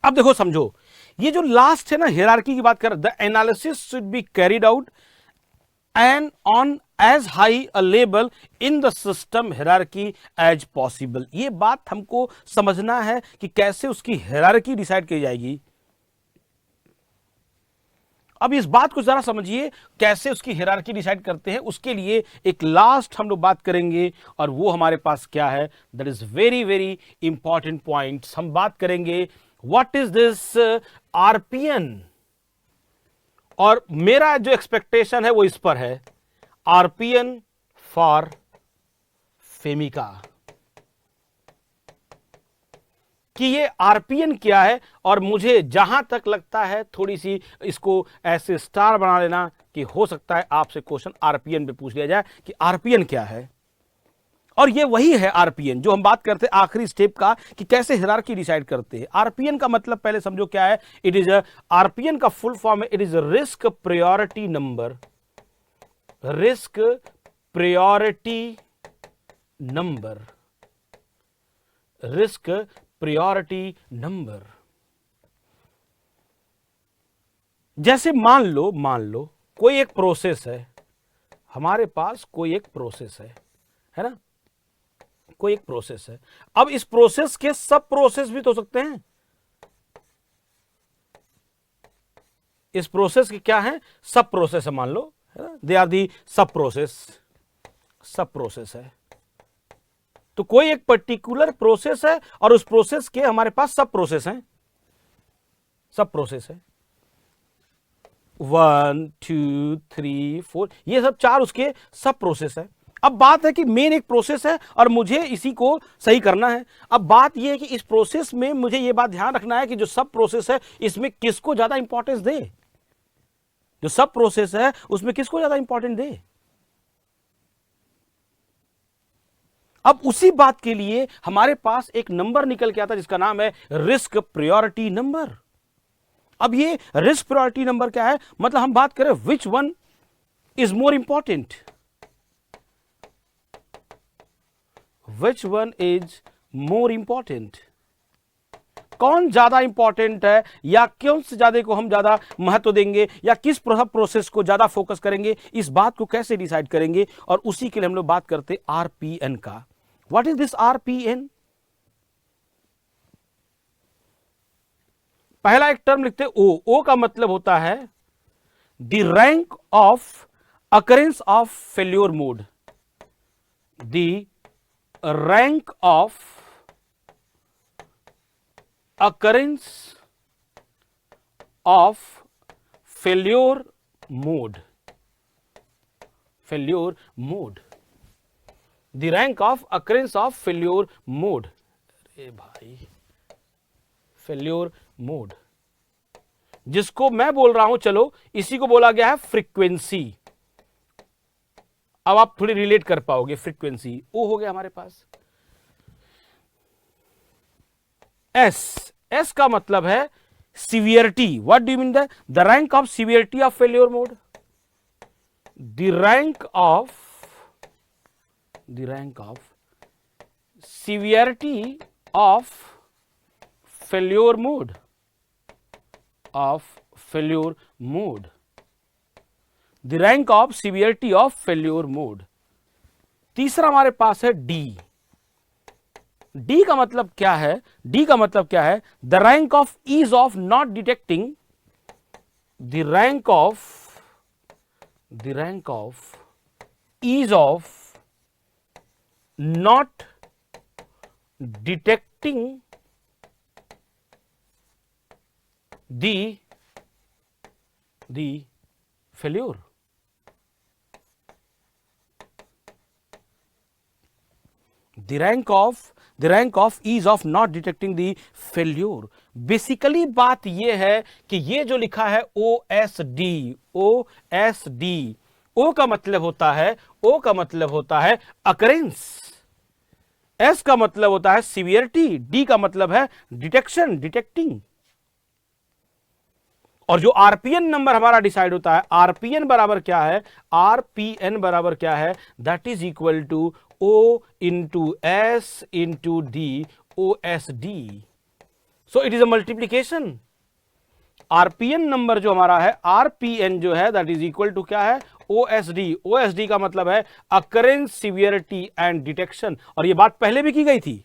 अब देखो समझो, ये जो लास्ट है ना हियरार्की की बात कर, the analysis should be carried out and on as high a level in the system hierarchy as possible. ये बात हमको समझना है कि कैसे उसकी हायरार्की डिसाइड की जाएगी। अब इस बात को जरा समझिए, कैसे उसकी हायरार्की डिसाइड करते हैं, उसके लिए एक लास्ट हम लोग बात करेंगे, और वो हमारे पास क्या है, that is very very important point. हम बात करेंगे व्हाट इज दिस आरपीएन, और मेरा जो एक्सपेक्टेशन है वो इस पर है, आरपीएन फॉर फेमिका। कि ये आरपीएन क्या है, और मुझे जहां तक लगता है थोड़ी सी इसको ऐसे स्टार बना लेना कि हो सकता है आपसे क्वेश्चन आरपीएन पे पूछ लिया जाए कि आरपीएन क्या है। और ये वही है आरपीएन जो हम बात करते हैं आखिरी स्टेप का, कि कैसे हायरार्की डिसाइड करते हैं। आरपीएन का मतलब पहले समझो क्या है। इट इज आरपीएन का फुल फॉर्म है, it is risk priority number. Risk priority number, risk priority number. जैसे मान लो कोई एक प्रोसेस है, हमारे पास कोई एक प्रोसेस है ना, कोई एक प्रोसेस है। अब इस प्रोसेस के सब प्रोसेस भी तो हो सकते हैं। इस प्रोसेस के क्या है, सब प्रोसेस है, मान लो, है ना, दे आर दी सब प्रोसेस, सब प्रोसेस है। तो कोई एक पर्टिकुलर प्रोसेस है और उस प्रोसेस के हमारे पास सब प्रोसेस हैं, सब प्रोसेस है, 1 2 3 4, ये सब 4 उसके सब प्रोसेस है। अब बात है कि मेन एक प्रोसेस है और मुझे इसी को सही करना है। अब बात यह है कि इस प्रोसेस में मुझे यह बात ध्यान रखना है कि जो सब प्रोसेस है इसमें किसको ज्यादा इंपॉर्टेंस दे, जो सब प्रोसेस है उसमें किसको ज्यादा इंपॉर्टेंट दे। अब उसी बात के लिए हमारे पास एक नंबर निकल के आता है जिसका नाम है रिस्क प्रायोरिटी नंबर। अब ये रिस्क प्रायोरिटी नंबर क्या है, मतलब हम बात करें which one is more important, which one is more important, कौन ज्यादा इंपॉर्टेंट है या क्यों से ज्यादा को हम ज्यादा महत्व देंगे या किस प्रोसेस को ज्यादा फोकस करेंगे, इस बात को कैसे डिसाइड करेंगे। और उसी के लिए हम लोग बात करते आरपीएन का। What is this RPN? पहला एक टर्म लिखते ओ, ओ का मतलब होता है the rank of occurrence of failure mode, the rank of occurrence of failure mode, failure mode, the rank of occurrence of failure mode। अरे भाई, failure mode जिसको मैं बोल रहा हूं, चलो इसी को बोला गया है फ्रीक्वेंसी। अब आप थोड़ी रिलेट कर पाओगे, फ्रीक्वेंसी ओ हो गया हमारे पास। एस का मतलब है severity. What do you mean the rank of severity of failure mode, the rank of severity of failure mode, of failure mode, the rank of severity of failure mode. तीसरा हमारे पास है D. D का मतलब क्या है, D का मतलब क्या है, the rank of ease of not detecting, the rank of ease of not detecting the failure. the rank of ease of not detecting the failure। Basically बात यह है कि ये जो लिखा है OSD, OSD, O का मतलब होता है अकरेंस, S का मतलब होता है सीवियरिटी, D का मतलब है डिटेक्शन, डिटेक्टिंग। और जो आरपीएन नंबर हमारा डिसाइड होता है, आरपीएन बराबर क्या है, आरपीएन बराबर क्या है, that is equal to O into S into D, OSD। So it is a multiplication। RPN number जो हमारा है, आरपीएन जो है दैट इज इक्वल टू क्या है, OSD। OSD का मतलब है अकरेंस, सीवियरिटी एंड डिटेक्शन। और ये बात पहले भी की गई थी,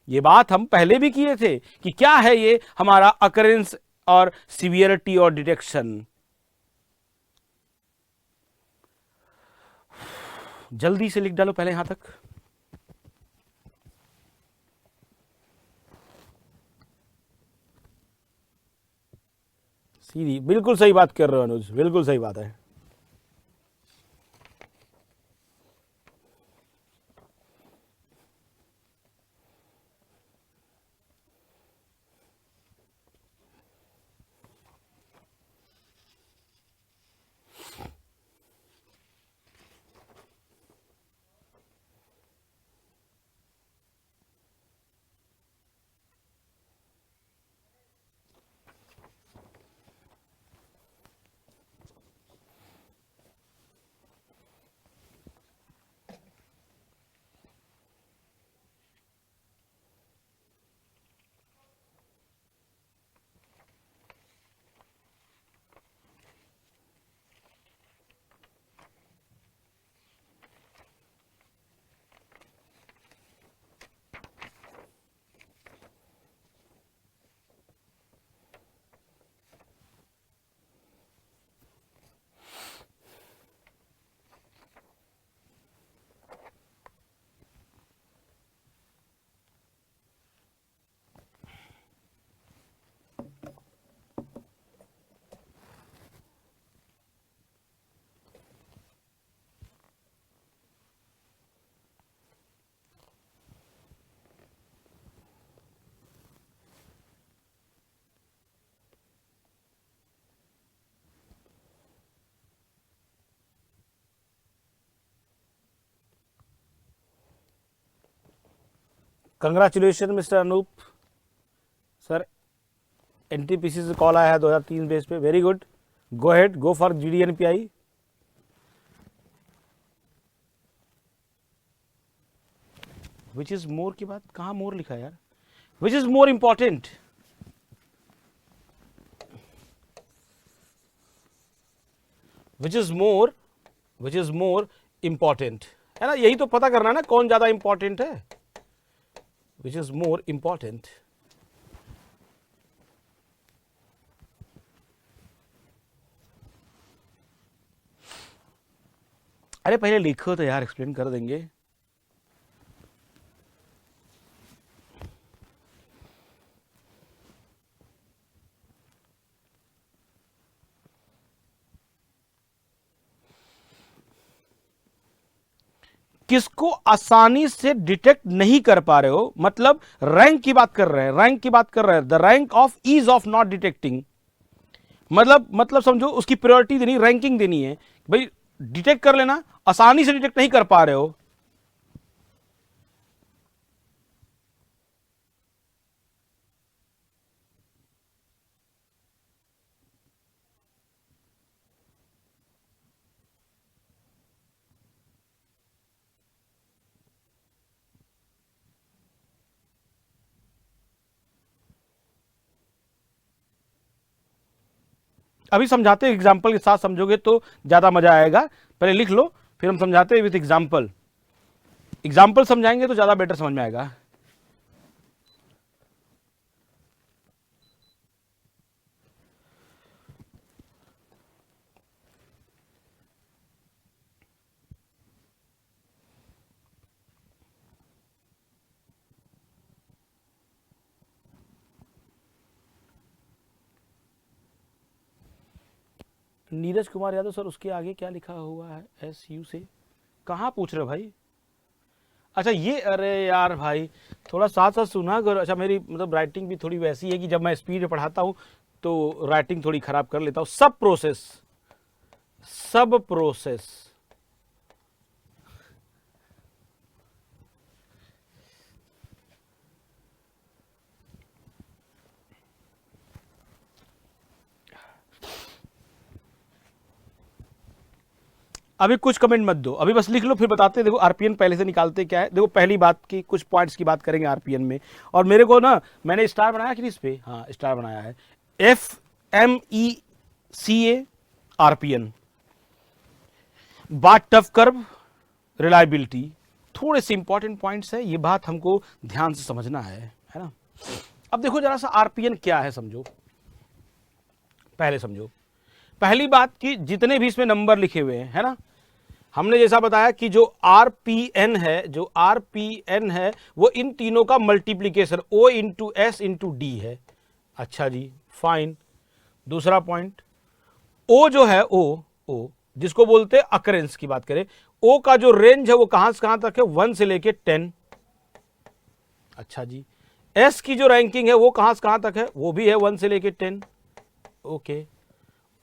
ये बात हम पहले भी किए थे कि क्या है ये हमारा अकरेंस और सीवियरिटी और डिटेक्शन। जल्दी से लिख डालो पहले यहां तक। सीधी, बिल्कुल सही बात कर रहे हो अनुज, बिल्कुल सही बात है। Congratulation mister Anoop sir, NTPC से कॉल आया है 2003 बेस पे, very good, go head, go for GDNPI. Which is more की बात कहाँ मोर लिखा है यार, which is more important, which is more important, है ना, यही तो पता करना है ना कौन ज्यादा इंपॉर्टेंट है, विच इज मोर इंपॉर्टेंट। अरे पहले लिखो तो यार, एक्सप्लेन कर देंगे। किसको आसानी से डिटेक्ट नहीं कर पा रहे हो, मतलब रैंक की बात कर रहे हैं, रैंक की बात कर रहे हैं, the rank of ease of not detecting, मतलब समझो उसकी प्रायोरिटी देनी, रैंकिंग देनी है भाई, डिटेक्ट कर लेना, आसानी से डिटेक्ट नहीं कर पा रहे हो। अभी समझाते एग्जाम्पल के साथ, समझोगे तो ज्यादा मजा आएगा, पहले लिख लो फिर हम समझाते विद एग्जाम्पल, एग्जाम्पल समझाएंगे तो ज्यादा बेटर समझ में आएगा। नीरज कुमार यादव सर, उसके आगे क्या लिखा हुआ है, एस यू से कहाँ पूछ रहे हो भाई? अच्छा ये, अरे यार भाई थोड़ा साथ साथ सुना करो। अच्छा मेरी मतलब राइटिंग भी थोड़ी वैसी है कि जब मैं स्पीड में पढ़ाता हूँ तो राइटिंग थोड़ी खराब कर लेता हूँ। सब प्रोसेस, सब प्रोसेस, अभी कुछ कमेंट मत दो, अभी बस लिख लो फिर बताते। देखो आरपीएन पहले से निकालते क्या है, देखो पहली बात की कुछ पॉइंट्स की बात करेंगे आरपीएन में। और मेरे को ना, मैंने स्टार बनाया कि इस पे, हाँ स्टार बनाया है, FMECA आरपीएन, बात टफ कर्व, रिलायबिलिटी, थोड़े से इंपॉर्टेंट पॉइंट्स है, ये बात हमको ध्यान से समझना है ना। अब देखो जरा सा आरपीएन क्या है समझो, पहले समझो। पहली बात कि जितने भी इसमें नंबर लिखे हुए हैं, है ना, हमने जैसा बताया कि जो आरपीएन है, जो आरपीएन है वो इन तीनों का multiplication O into S into D है। अच्छा जी, फाइन। दूसरा पॉइंट, ओ जो है, ओ जिसको बोलते हैं अकरेंस की बात करें, ओ का जो रेंज है वो कहां से कहां तक है, 1 से लेके 10। अच्छा जी, एस की जो रैंकिंग है वो कहां से कहां तक है, वो भी है 1 से लेके 10। ओके,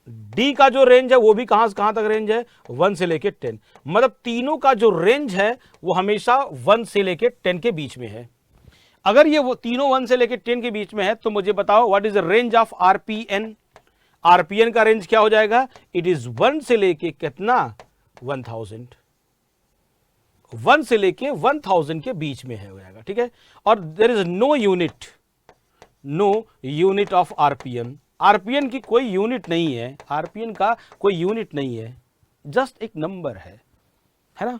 डी का जो रेंज है वो भी कहां से कहां तक रेंज है, 1 से लेके 10। मतलब तीनों का जो रेंज है वो हमेशा 1 से लेके 10 के बीच में है। अगर ये वो तीनों 1 से लेके 10 के बीच में है तो मुझे बताओ what is the range of RPN. RPN का रेंज क्या हो जाएगा, इट इज 1 से लेके कितना, 1000, 1 से लेके 1000 के बीच में है हो जाएगा, ठीक है। और there is no unit, no unit of RPN, RPN की कोई यूनिट नहीं है, आरपीएन का कोई यूनिट नहीं है, जस्ट एक नंबर है ना।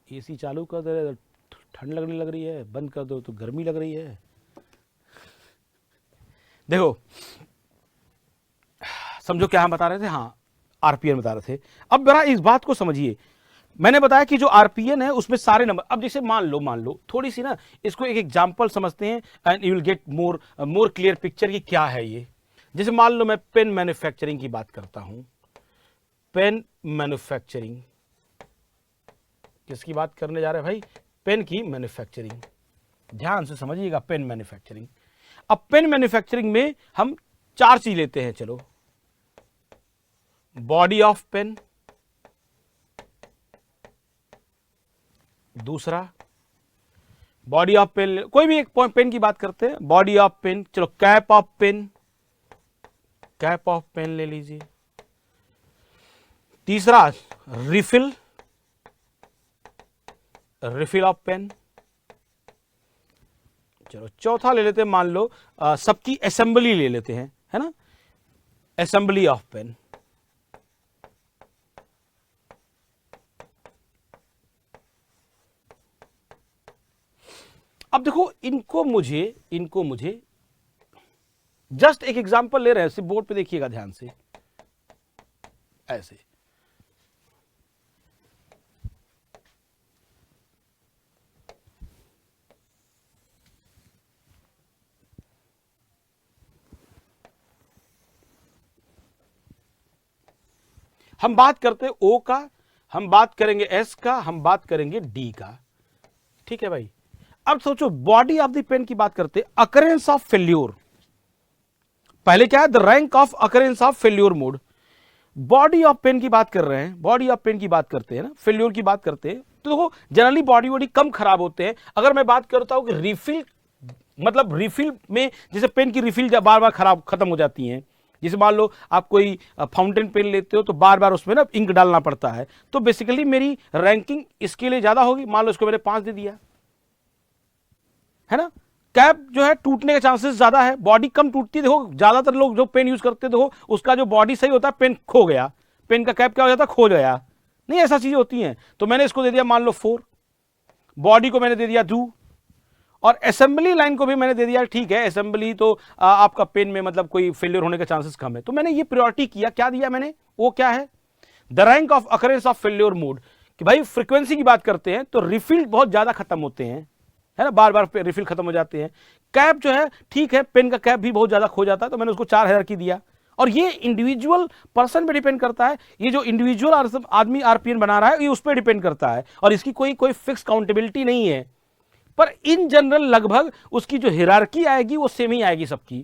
एसी चालू कर दे तो ठंड लगने लग रही है, बंद कर दो तो गर्मी लग रही है। देखो समझो क्या हम बता रहे थे, हाँ आरपीएन बता रहे थे। अब जरा इस बात को समझिए, मैंने बताया कि जो आरपीएन है उसमें सारे नंबर, अब जैसे मान लो थोड़ी सी ना इसको एक एग्जांपल समझते हैं and you will get more clear picture कि क्या है ये। जैसे मान लो मैं पेन मैन्युफैक्चरिंग की बात करता हूं, पेन मैन्युफैक्चरिंग, किसकी बात करने जा रहे हैं भाई, पेन की मैन्युफैक्चरिंग, ध्यान से समझिएगा पेन मैन्युफैक्चरिंग। अब पेन मैन्युफैक्चरिंग में हम 4 चीज लेते हैं, चलो बॉडी ऑफ पेन, दूसरा बॉडी ऑफ पेन, कोई भी एक पेन की बात करते हैं, बॉडी ऑफ पेन, चलो cap of pen, cap of pen ले लीजिए, तीसरा रिफिल, रिफिल ऑफ पेन, चलो चौथा ले लेते हैं, मान लो सबकी असेंबली ले लेते हैं, है ना, असेंबली ऑफ पेन। अब देखो इनको मुझे जस्ट एक एग्जांपल ले रहे हैं, सिर्फ बोर्ड पे देखिएगा ध्यान से, ऐसे हम बात करते हैं ओ का, हम बात करेंगे एस का, हम बात करेंगे डी का, ठीक है भाई। अब सोचो बॉडी ऑफ द पेन की बात करते हैं, अकरेंस ऑफ फेल्योर, पहले क्या है, the rank of occurrence of failure mode. Body of pen की बात कर रहे हैं, बॉडी ऑफ पेन की बात करते हैं ना, फेल्योर की बात करते हैं, तो देखो जनरली बॉडी कम खराब होते हैं। अगर मैं बात करता हूं कि रिफिल, मतलब रिफिल में जैसे पेन की रिफिल बार बार खराब खत्म हो जाती हैं, जैसे मान लो आप कोई फाउंटेन पेन लेते हो तो बार बार उसमें ना इंक डालना पड़ता है, तो बेसिकली मेरी रैंकिंग इसके लिए ज्यादा होगी। मान लो इसको मैंने 5 दे दिया, है ना। कैप जो है टूटने के चांसेस ज्यादा है, बॉडी कम टूटती है। देखो ज्यादातर लोग जो पेन यूज करते हैं, देखो उसका जो बॉडी सही होता है, पेन खो गया, पेन का कैप क्या हो जाता है, खो गया, नहीं ऐसा चीजें होती हैं। तो मैंने इसको दे दिया मान लो 4, बॉडी को मैंने दे दिया 2, और असेंबली लाइन को भी मैंने दे दिया, ठीक है असेंबली तो आपका पेन में मतलब कोई फेलियर होने के चांसेस कम है, तो मैंने ये प्रायोरिटी किया। क्या दिया मैंने, वो क्या है, the rank of occurrence of failure mode, कि भाई फ्रीक्वेंसी की बात करते हैं तो रिफिल बहुत ज्यादा खत्म होते हैं, है ना, बार बार रिफिल खत्म हो जाते हैं। कैप जो है ठीक है, पेन का कैप भी बहुत ज्यादा खो जाता है, तो मैंने उसको 4000 की दिया। और ये इंडिविजुअल पर्सन पे डिपेंड करता है, ये जो इंडिविजुअल आदमी आरपीएन बना रहा है ये उस पर डिपेंड करता है, और इसकी कोई फिक्स काउंटेबिलिटी नहीं है। पर इन जनरल लगभग उसकी जो हिरार्की आएगी वो सेम ही आएगी सबकी,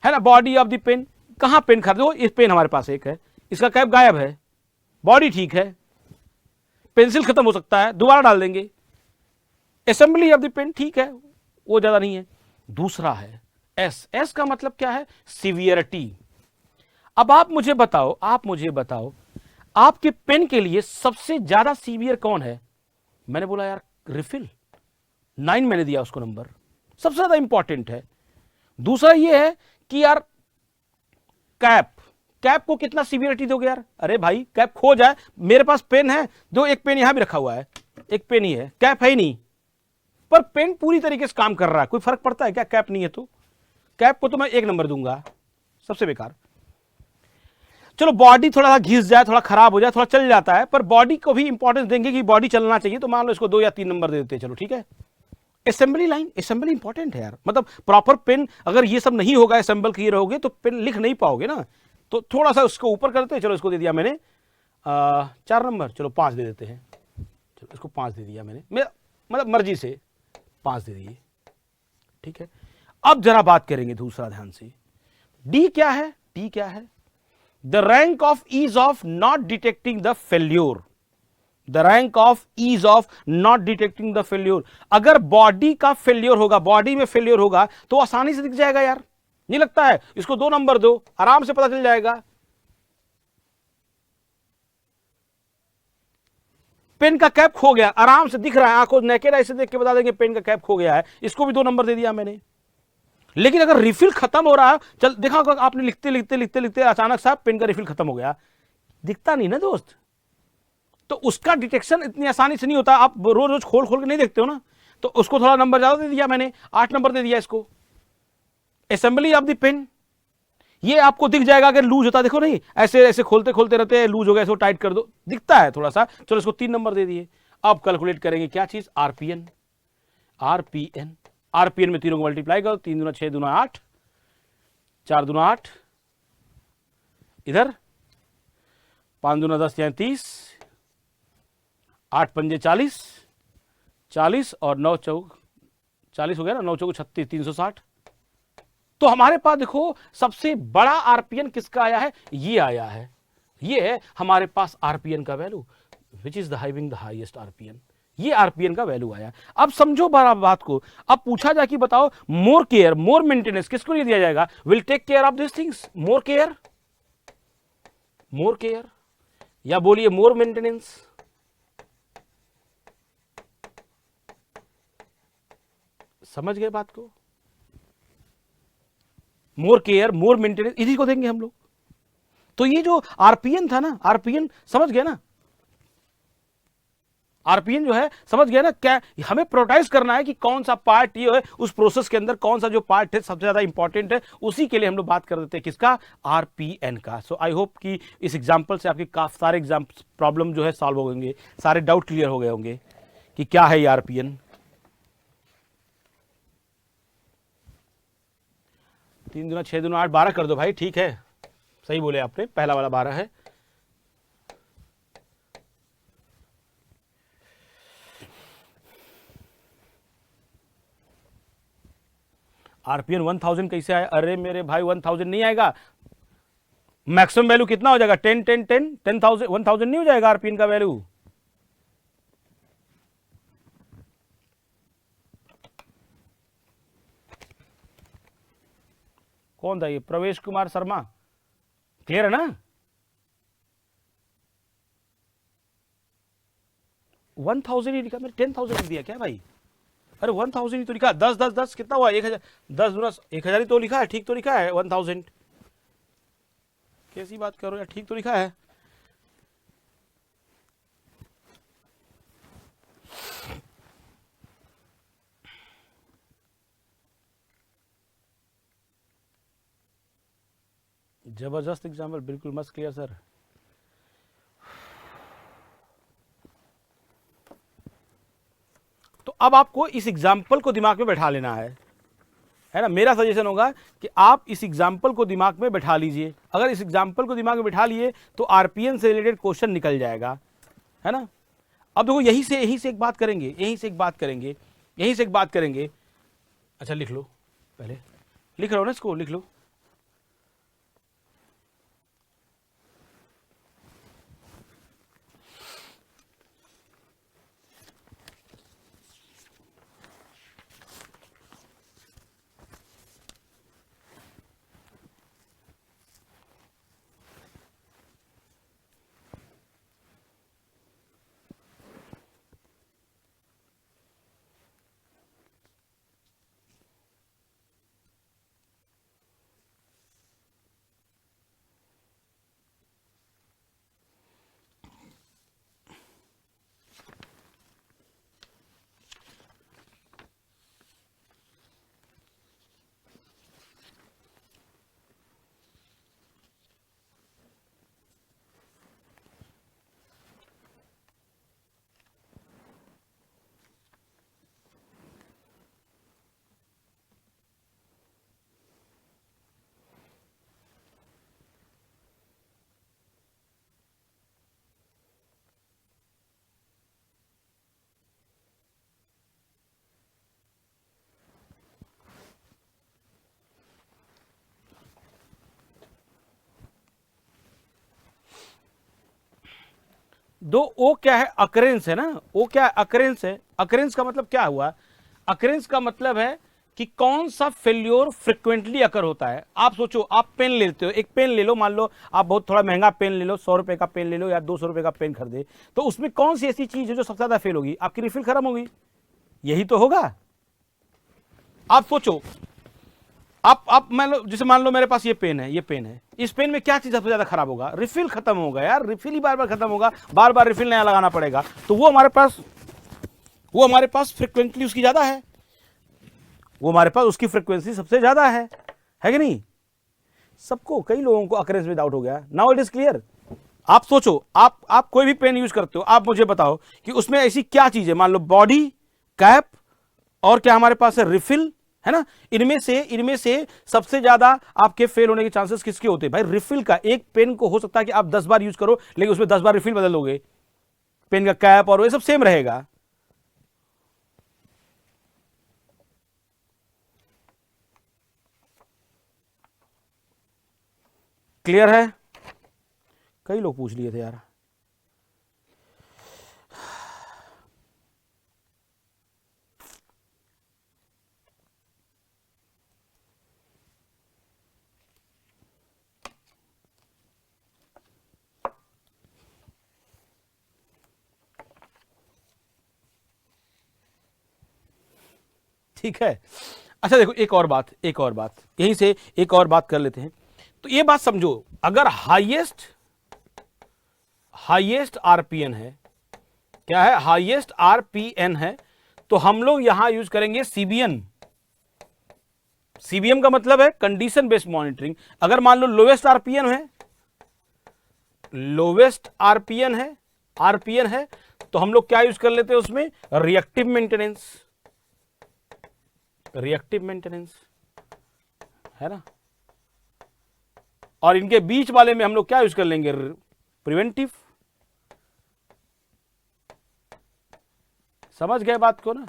है ना। बॉडी ऑफ द पेन, कहां पेन खरीदो, इस पेन हमारे पास एक है, इसका कैप गायब है, बॉडी ठीक है, पेंसिल खत्म हो सकता है, दोबारा डाल देंगे। असेंबली ऑफ द पेन ठीक है, वो ज्यादा नहीं है। दूसरा है एस, एस का मतलब क्या है, सीवियरिटी। अब आप मुझे बताओ आपके पेन के लिए सबसे ज्यादा सीवियर कौन है। मैंने बोला यार रिफिल, 9 मैंने दिया उसको नंबर, सबसे ज्यादा इंपॉर्टेंट है। दूसरा ये है कि यार कैप, कैप को कितना सीवियरिटी दोगे यार, अरे भाई कैप खो जाए, मेरे पास पेन है, दो एक पेन यहां भी रखा हुआ है, एक पेन ही है, कैप है ही नहीं, पर पेन पूरी तरीके से काम कर रहा है, कोई फर्क पड़ता है क्या, कैप नहीं है तो। कैप को तो मैं 1 नंबर दूंगा, सबसे बेकार। चलो बॉडी थोड़ा सा घिस जाए, थोड़ा खराब हो जाए, थोड़ा चल जाता है, पर बॉडी को भी इंपॉर्टेंस देंगे कि बॉडी चलना चाहिए, तो मान लो इसको 2 या 3 नंबर दे देते हैं, चलो ठीक है। असेंबली लाइन, असेंबली इंपॉर्टेंट है यार, मतलब प्रॉपर पेन अगर ये सब नहीं होगा, असेंबल किए रहोगे तो पेन लिख नहीं पाओगे ना, तो थोड़ा सा उसको ऊपर करते हैं। चलो इसको दे दिया मैंने 4 नंबर, चलो 5 दे देते हैं, चलो इसको 5 दे दिया मैंने, मतलब मर्जी से 5 दे दिए, ठीक है। अब जरा बात करेंगे दूसरा, ध्यान से। डी क्या है, डी क्या है, the rank of ease of not detecting the failure, the rank of ease of not detecting the failure. अगर बॉडी का फेल्योर होगा, बॉडी में फेल्योर होगा तो आसानी से दिख जाएगा यार, नहीं लगता है, इसको 2 नंबर दो, आराम से पता चल जाएगा। पेन का कैप खो गया, आराम से दिख रहा है, आंखों नेकेड ऐसे देख के बता देंगे पेन का कैप खो गया है, इसको भी 2 नंबर दे दिया मैंने। लेकिन अगर रिफिल खत्म हो रहा है, चल देखा होगा आपने, लिखते लिखते लिखते लिखते अचानक साहब पेन का रिफिल खत्म हो गया, दिखता नहीं ना दोस्त, तो उसका डिटेक्शन इतनी आसानी से नहीं होता, आप रोज रोज खोल खोल के नहीं देखते हो ना, तो उसको थोड़ा नंबर ज्यादा दे दिया मैंने, 8 नंबर दे दिया इसको। असेंबली ऑफ द पेन, ये आपको दिख जाएगा अगर लूज होता, देखो नहीं ऐसे ऐसे खोलते खोलते रहते हैं, लूज हो गया इसको टाइट कर दो, दिखता है थोड़ा सा। चलो इसको 3 नंबर दे दिए। अब कैलकुलेट करेंगे क्या चीज, आरपीएन। आरपीएन, आरपीएन में तीनों को मल्टीप्लाई करो, 3 दूना 6 दूना 8, 4 दूना 8, इधर 5 दूना 10 यानी 30, 8 पंजे 40, 40 और 9 चौक 40 हो गया ना, 9 चौक 36, 360। तो हमारे पास देखो सबसे बड़ा आरपीएन किसका आया है, ये आया है, ये है हमारे पास आरपीएन का value, which is the having the highest RPN. ये आरपीएन का वैल्यू आया। अब समझो बड़ा बात को, अब पूछा जाए कि बताओ मोर केयर मोर मेंटेनेंस किसको नहीं दिया जाएगा, will take care of this things, more care, more care, या बोलिए मोर मेंटेनेंस। समझ गए बात को, मोर केयर मोर मेंटेनेंस इसी को देंगे हम लोग। तो ये जो आरपीएन था ना, आरपीएन समझ गया ना, आरपीएन जो है समझ गया ना, क्या हमें प्रोटाइज करना है कि कौन सा पार्ट ये है उस प्रोसेस के अंदर, कौन सा जो पार्ट है सबसे ज्यादा इंपॉर्टेंट है, उसी के लिए हम लोग बात कर देते हैं किसका, आरपीएन का। सो आई होप कि इस एग्जांपल से आपके काफी सारे प्रॉब्लम जो है सॉल्व हो गए, सारे डाउट क्लियर हो गए होंगे कि क्या है ये आरपीएन। 3 दूना 6 दूना 8, 12 कर दो भाई, ठीक है, सही बोले आपने, पहला वाला 12 है। आरपीएन 1000 कैसे आया, अरे मेरे भाई 1000 नहीं आएगा, मैक्सिमम वैल्यू कितना हो जाएगा, 10 10 10 10,000 1000 नहीं हो जाएगा आरपीएन का वैल्यू। कौन था ये, प्रवेश कुमार शर्मा, क्लियर है ना। 1000 ही लिखा, मैंने 10,000 लिख दिया क्या भाई, अरे 1000 ही तो लिखा, 10 10 10 कितना हुआ, 1000, 10 दूना 1000 ही तो लिखा है, ठीक तो लिखा है 1000, कैसी बात करो यार, ठीक तो लिखा है। जबरदस्त एग्जाम्पल, बिल्कुल मस्त क्लियर सर। तो अब आपको इस एग्जाम्पल को दिमाग में बैठा लेना है ना। मेरा सजेशन होगा कि आप इस एग्जाम्पल को दिमाग में बैठा लीजिए। अगर इस एग्जाम्पल को दिमाग में बैठा लिए तो आरपीएन से रिलेटेड क्वेश्चन निकल जाएगा, है ना। अब देखो यहीं से एक बात करेंगे, यहीं से एक बात करेंगे। अच्छा लिख लो, पहले लिख रहा हो ना, इसको लिख लो। दो ओ क्या है, अकरेंस है ना, ओ क्या है, अकरेंस है। अकरेंस का मतलब क्या हुआ, अकरेंस का मतलब है कि कौन सा फेल्योर फ्रिक्वेंटली अकर होता है। आप सोचो, आप पेन लेते हो, एक पेन ले लो, मान लो आप बहुत थोड़ा महंगा पेन ले लो, 100 रुपए का पेन ले लो या 200 रुपए का पेन खरीदे, तो उसमें कौन सी ऐसी चीज है जो सबसे ज्यादा फेल होगी, आपकी रिफिल खत्म होगी, यही तो होगा। आप सोचो, आप मान लो मेरे पास ये पेन है, इस पेन में क्या चीज सबसे ज्यादा खराब होगा, रिफिल खत्म होगा यार, रिफिल ही बार बार खत्म होगा, बार बार रिफिल नया लगाना पड़ेगा। तो वो हमारे पास फ्रिक्वेंटली उसकी ज्यादा है, वो हमारे पास उसकी फ्रिक्वेंसी सबसे ज्यादा है कि नहीं। सबको, कई लोगों को अकरेंस में डाउट हो गया। Now it is clear. आप सोचो, आप कोई भी पेन यूज करते हो, आप मुझे बताओ कि उसमें ऐसी क्या चीज है, मान लो बॉडी, कैप, और क्या हमारे पास है, रिफिल, है ना। इनमें से सबसे ज्यादा आपके फेल होने के चांसेस किसके होते हैं भाई? रिफिल का। एक पेन को हो सकता है कि आप 10 बार यूज करो, लेकिन उसमें 10 बार रिफिल बदल लोगे। पेन का कैप और वो सब सेम रहेगा। क्लियर है? कई लोग पूछ लिए थे यार। ठीक है। अच्छा देखो, एक और बात यहीं से एक और बात कर लेते हैं। तो ये बात समझो, अगर हाईएस्ट आरपीएन है, क्या है, हाईएस्ट आरपीएन है, तो हम लोग यहां यूज करेंगे सीबीएन। सीबीएम का मतलब है कंडीशन बेस्ड मॉनिटरिंग। अगर मान लो लोवेस्ट आरपीएन है, तो हम लोग क्या यूज कर लेते हैं उसमें, रिएक्टिव मेंटेनेंस, है ना। और इनके बीच वाले में हम लोग क्या यूज कर लेंगे, प्रिवेंटिव। समझ गए बात को ना।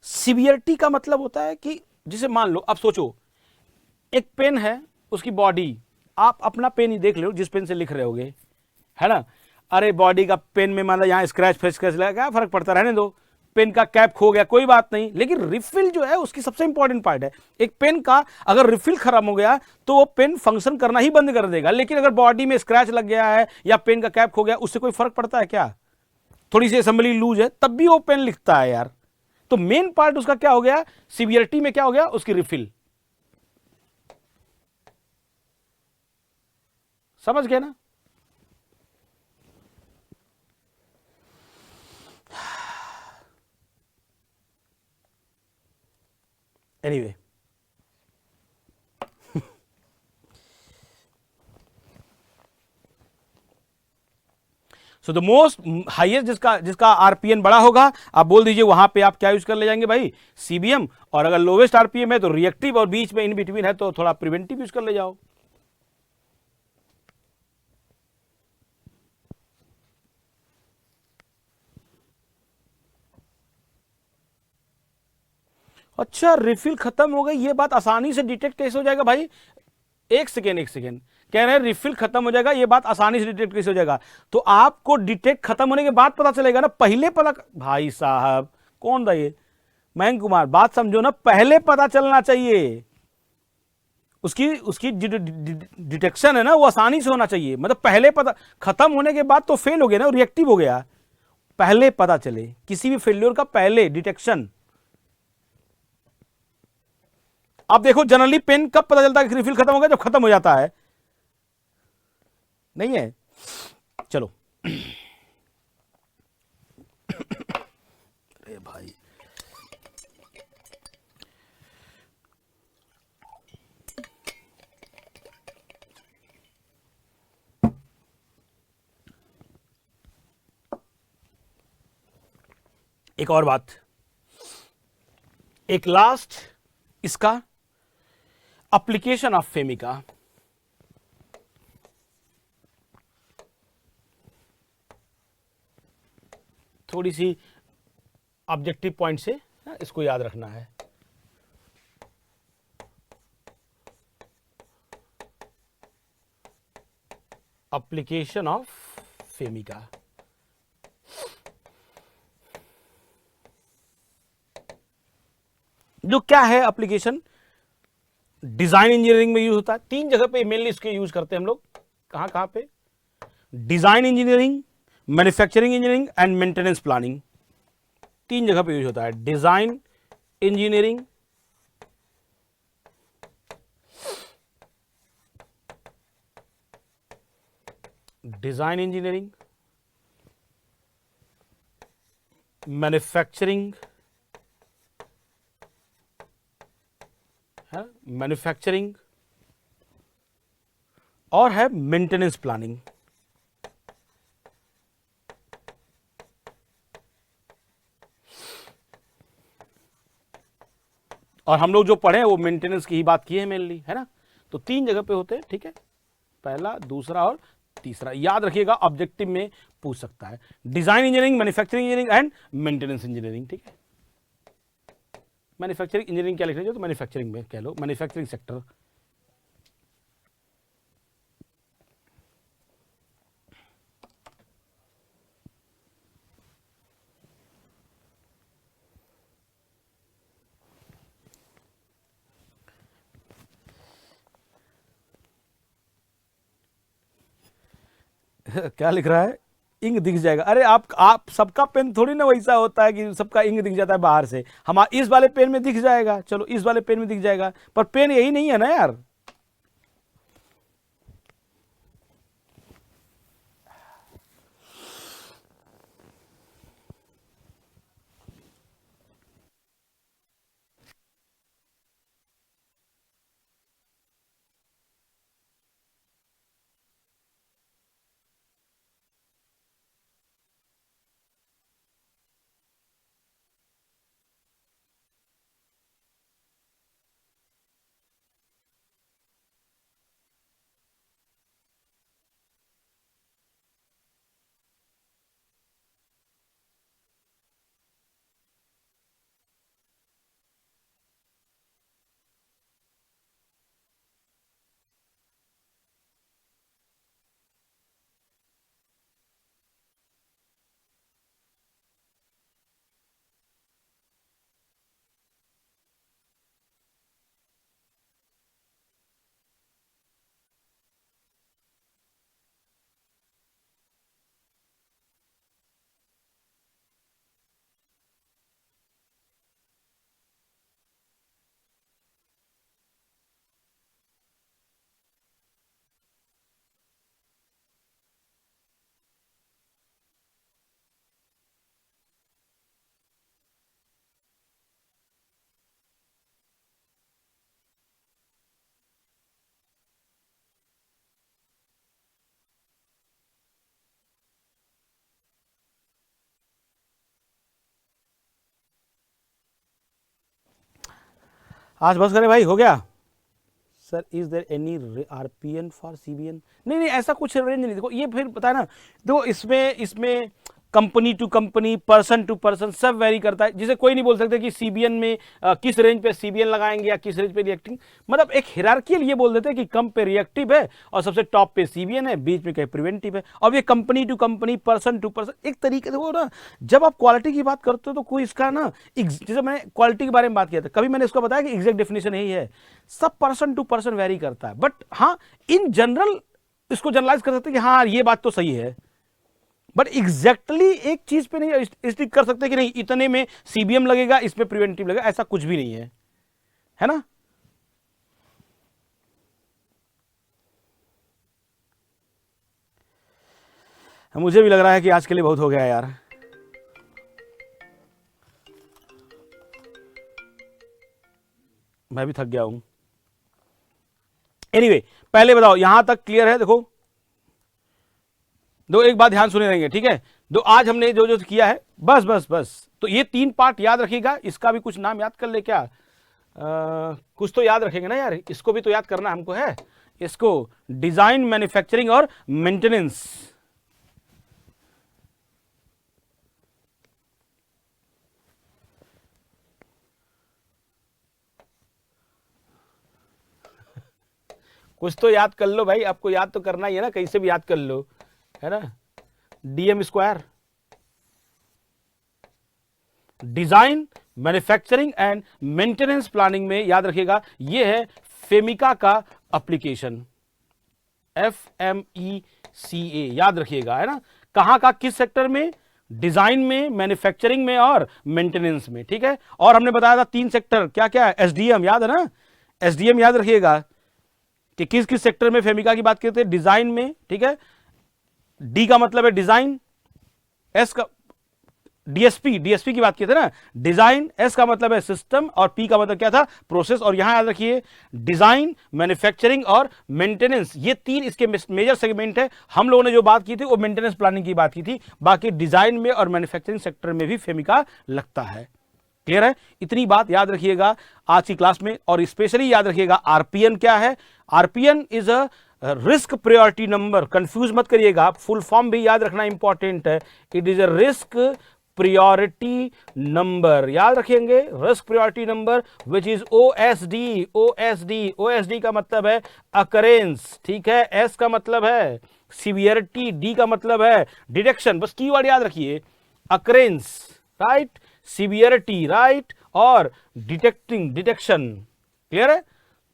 सिवियरिटी का मतलब होता है कि जिसे मान लो, अब सोचो एक पेन है, उसकी बॉडी, आप अपना पेन ही देख लो जिस पेन से लिख रहे होगे, है ना। अरे बॉडी का पेन में मान लो यहां स्क्रैच लगा, क्या फर्क पड़ता, रहने दो। पेन का कैप खो गया, कोई बात नहीं, लेकिन रिफिल जो है उसकी सबसे इंपॉर्टेंट पार्ट है। एक पेन का अगर रिफिल खराब हो गया तो वो पेन फंक्शन करना ही बंद कर देगा। लेकिन अगर बॉडी में स्क्रैच लग गया है या पेन का कैप खो गया, उससे कोई फर्क पड़ता है क्या? थोड़ी सी असेंबली लूज है तब भी वो पेन लिखता है यार। तो मेन पार्ट उसका क्या हो गया, सीवियरिटी में क्या हो गया, उसकी रिफिल। समझ गए ना। Anyway so the most highest जिसका आरपीएन बड़ा होगा, आप बोल दीजिए वहां पे आप क्या यूज कर ले जाएंगे भाई, सीबीएम। और अगर लोवेस्ट आरपीएम है तो रिएक्टिव, और बीच में इन बिटवीन है तो थोड़ा प्रिवेंटिव यूज कर ले जाओ। अच्छा, रिफिल खत्म हो गई, ये बात आसानी से डिटेक्ट कैसे हो जाएगा भाई? एक सेकेंड, कह रहे हैं रिफिल खत्म हो जाएगा, ये बात आसानी से डिटेक्ट कैसे हो जाएगा? तो आपको डिटेक्ट खत्म होने के बाद पता चलेगा ना, पहले पता, भाई साहब कौन था ये, मयंक कुमार, बात समझो ना, पहले पता चलना चाहिए। उसकी डिटेक्शन है ना, वो आसानी से होना चाहिए। मतलब पहले पता, खत्म होने के बाद तो फेल हो गया ना, रिएक्टिव हो गया। पहले पता चले किसी भी फेल्योर का, पहले डिटेक्शन। अब देखो जनरली पेन कब पता चलता है कि रिफिल खत्म हो गया, जब खत्म हो जाता है, नहीं है। चलो अरे भाई, एक और बात, एक लास्ट इसका एप्लीकेशन ऑफ फेमिका। थोड़ी सी ऑब्जेक्टिव पॉइंट से इसको याद रखना है। एप्लीकेशन ऑफ फेमिका, जो क्या है एप्लीकेशन, डिजाइन इंजीनियरिंग में यूज होता है। 3 जगह पे मेनली इसके यूज करते हैं हम लोग। कहां पे? Design engineering, manufacturing engineering and maintenance planning. 3 जगह पे यूज होता है, design engineering, design engineering, manufacturing है, मैन्युफैक्चरिंग और है मेंटेनेंस प्लानिंग। और हम लोग जो पढ़े हैं वो मेंटेनेंस की ही बात की है मेनली, है ना। तो 3 जगह पे होते हैं, ठीक है, पहला, दूसरा और तीसरा, याद रखिएगा, ऑब्जेक्टिव में पूछ सकता है। Design engineering, manufacturing engineering and maintenance engineering, ठीक है। मैन्युफैक्चरिंग इंजीनियरिंग क्या लिख रहे हो, तो मैन्युफैक्चरिंग में कह लो, मैन्युफैक्चरिंग सेक्टर। क्या लिख रहा है, इंक दिख जाएगा। अरे आप सबका पेन थोड़ी ना वैसा होता है कि सबका इंक दिख जाता है बाहर से। हम इस वाले पेन में दिख जाएगा, चलो इस वाले पेन में दिख जाएगा, पर पेन यही नहीं है ना यार। आज बस करें भाई, हो गया। Sir is there any RPN for CBN? नहीं नहीं, ऐसा कुछ रेंज नहीं। देखो ये फिर पता है ना, देखो इसमें company to company, person to person सब वेरी करता है, जिसे कोई नहीं बोल सकते कि सीबीएन में किस रेंज पे सीबीएन लगाएंगे या किस रेंज पे रिएक्टिंग। मतलब एक हिरार्कियल ये बोल देते हैं कि कम पे रिएक्टिव है और सबसे टॉप पे सीबीएन है, बीच में कहीं प्रिवेंटिव है। और ये company to company, person to person, एक तरीके से वो ना, जब आप क्वालिटी की बात करते हो तो कोई इसका ना, जैसे मैंने क्वालिटी के बारे में बात किया था, कभी मैंने इसको बताया कि एग्जैक्ट डेफिनेशन यही है। सब पर्सन टू पर्सन वेरी करता है, बट हाँ इन जनरल इसको जनरलाइज कर सकते हैं कि हाँ ये बात तो सही है, बट एग्जैक्टली एक चीज पे नहीं स्टिक कर सकते कि नहीं इतने में सीबीएम लगेगा, इसमें प्रिवेंटिव लगेगा, ऐसा कुछ भी नहीं है, है ना। मुझे भी लग रहा है कि आज के लिए बहुत हो गया यार। मैं भी थक गया हूं। एनीवे, पहले बताओ यहां तक क्लियर है? देखो दो एक बात ध्यान सुने रहेंगे, ठीक है। दो आज हमने जो जो किया है, बस बस बस, तो ये 3 पार्ट याद रखिएगा। इसका भी कुछ नाम याद कर ले क्या, कुछ तो याद रखेंगे ना यार, इसको भी तो याद करना हमको है। इसको डिजाइन, मैन्युफैक्चरिंग और मेंटेनेंस। कुछ तो याद कर लो भाई, आपको याद तो करना ही है ना, कैसे भी याद कर लो, है ना। DM square, design, manufacturing and maintenance planning में याद रखिएगा ये है फेमिका का एप्लीकेशन, FMECA याद रखिएगा, है ना। कहां का, किस सेक्टर में, डिजाइन में, मैन्युफैक्चरिंग में और मेंटेनेंस में, ठीक है। और हमने बताया था 3 सेक्टर क्या क्या है, एसडीएम याद है ना, एसडीएम याद रखिएगा कि किस किस सेक्टर में फेमिका की बात करते हैं, डिजाइन में, ठीक है, डी का मतलब है डिजाइन, एस का डीएसपी की बात किए थे ना, डिजाइन, एस का मतलब है सिस्टम और पी का मतलब क्या था, प्रोसेस। और यहां याद रखिए डिजाइन, मैन्युफैक्चरिंग और मेंटेनेंस, ये तीन इसके मेजर सेगमेंट है। हम लोगों ने जो बात की थी वो मेंटेनेंस प्लानिंग की बात की थी, बाकी डिजाइन में और मैन्युफैक्चरिंग सेक्टर में भी फेमिका लगता है। क्लियर है? इतनी बात याद रखिएगा आज की क्लास में। और स्पेशली याद रखिएगा आरपीएन क्या है। RPN is a risk priority number, confuse मत करिएगा, फुल फॉर्म भी याद रखना इंपॉर्टेंट है। It is a risk priority number, याद रखेंगे, risk priority number which is OSD. OSD का मतलब है अकरेंस, ठीक है। एस का मतलब है सीवियरिटी, डी का मतलब है डिटेक्शन, बस कीवर्ड याद रखिए, अकरेंस राइट, सीवियरिटी राइट, और डिटेक्शन। क्लियर है?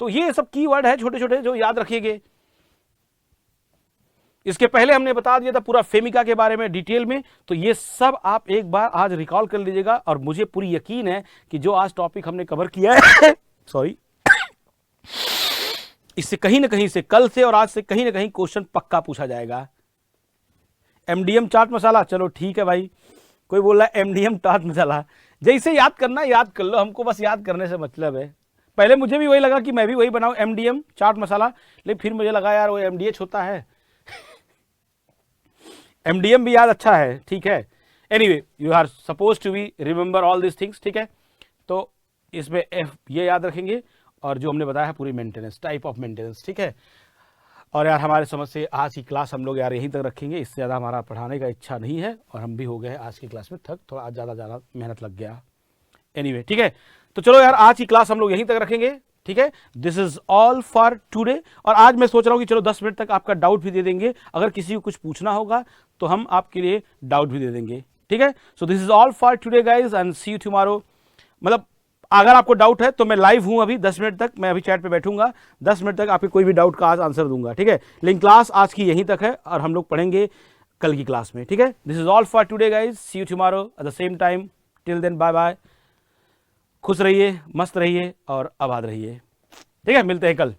तो ये सब कीवर्ड है छोटे छोटे जो याद रखिएगा। इसके पहले हमने बता दिया था पूरा फेमिका के बारे में डिटेल में, तो ये सब आप एक बार आज रिकॉल कर लीजिएगा। और मुझे पूरी यकीन है कि जो आज टॉपिक हमने कवर किया है सॉरी, इससे कहीं ना कहीं से, कल से और आज से कहीं ना कहीं क्वेश्चन पक्का पूछा जाएगा। एमडीएम चाट मसाला, चलो ठीक है भाई, कोई बोल रहा है एमडीएम चाट मसाला, जैसे याद करना याद कर लो, हमको बस याद करने से मतलब है। पहले मुझे भी वही लगा कि मैं भी वही बनाऊं एमडीएम चाट मसाला, लेकिन फिर मुझे लगा यार वो एमडीएच होता है एमडीएम भी याद अच्छा है, ठीक है। Anyway you are suppose to be remember all this things, ठीक है। तो इसमें एफ ये याद रखेंगे, और जो हमने बताया है पूरी मेंटेनेंस, टाइप ऑफ मेंटेनेंस, ठीक है। और यार हमारे समझ से आज की क्लास हम लोग यार यहीं तक रखेंगे, इससे ज़्यादा हमारा पढ़ाने का इच्छा नहीं है, और हम भी हो गए आज की क्लास में थक, थोड़ा आज ज़्यादा मेहनत लग गया। एनीवे ठीक है, तो चलो यार आज की क्लास हम लोग यहीं तक रखेंगे, ठीक है। This is all for today. और आज मैं सोच रहा हूं कि चलो 10 मिनट तक आपका डाउट भी दे देंगे, अगर किसी को कुछ पूछना होगा तो हम आपके लिए डाउट भी दे देंगे, ठीक है। So this is all for today guys, and see you tomorrow. मतलब अगर आपको डाउट है तो मैं लाइव हूं अभी 10 मिनट तक, मैं अभी चैट पे बैठूंगा, 10 मिनट तक आपके कोई भी डाउट का आज आंसर दूंगा, ठीक है। लेकिन क्लास आज की यहीं तक है, और हम लोग पढ़ेंगे कल की क्लास में, ठीक है। This is all for today guys, see you tomorrow at the same time, till then bye bye, खुश रहिए, मस्त रहिए और आबाद रहिए, ठीक है। मिलते हैं कल।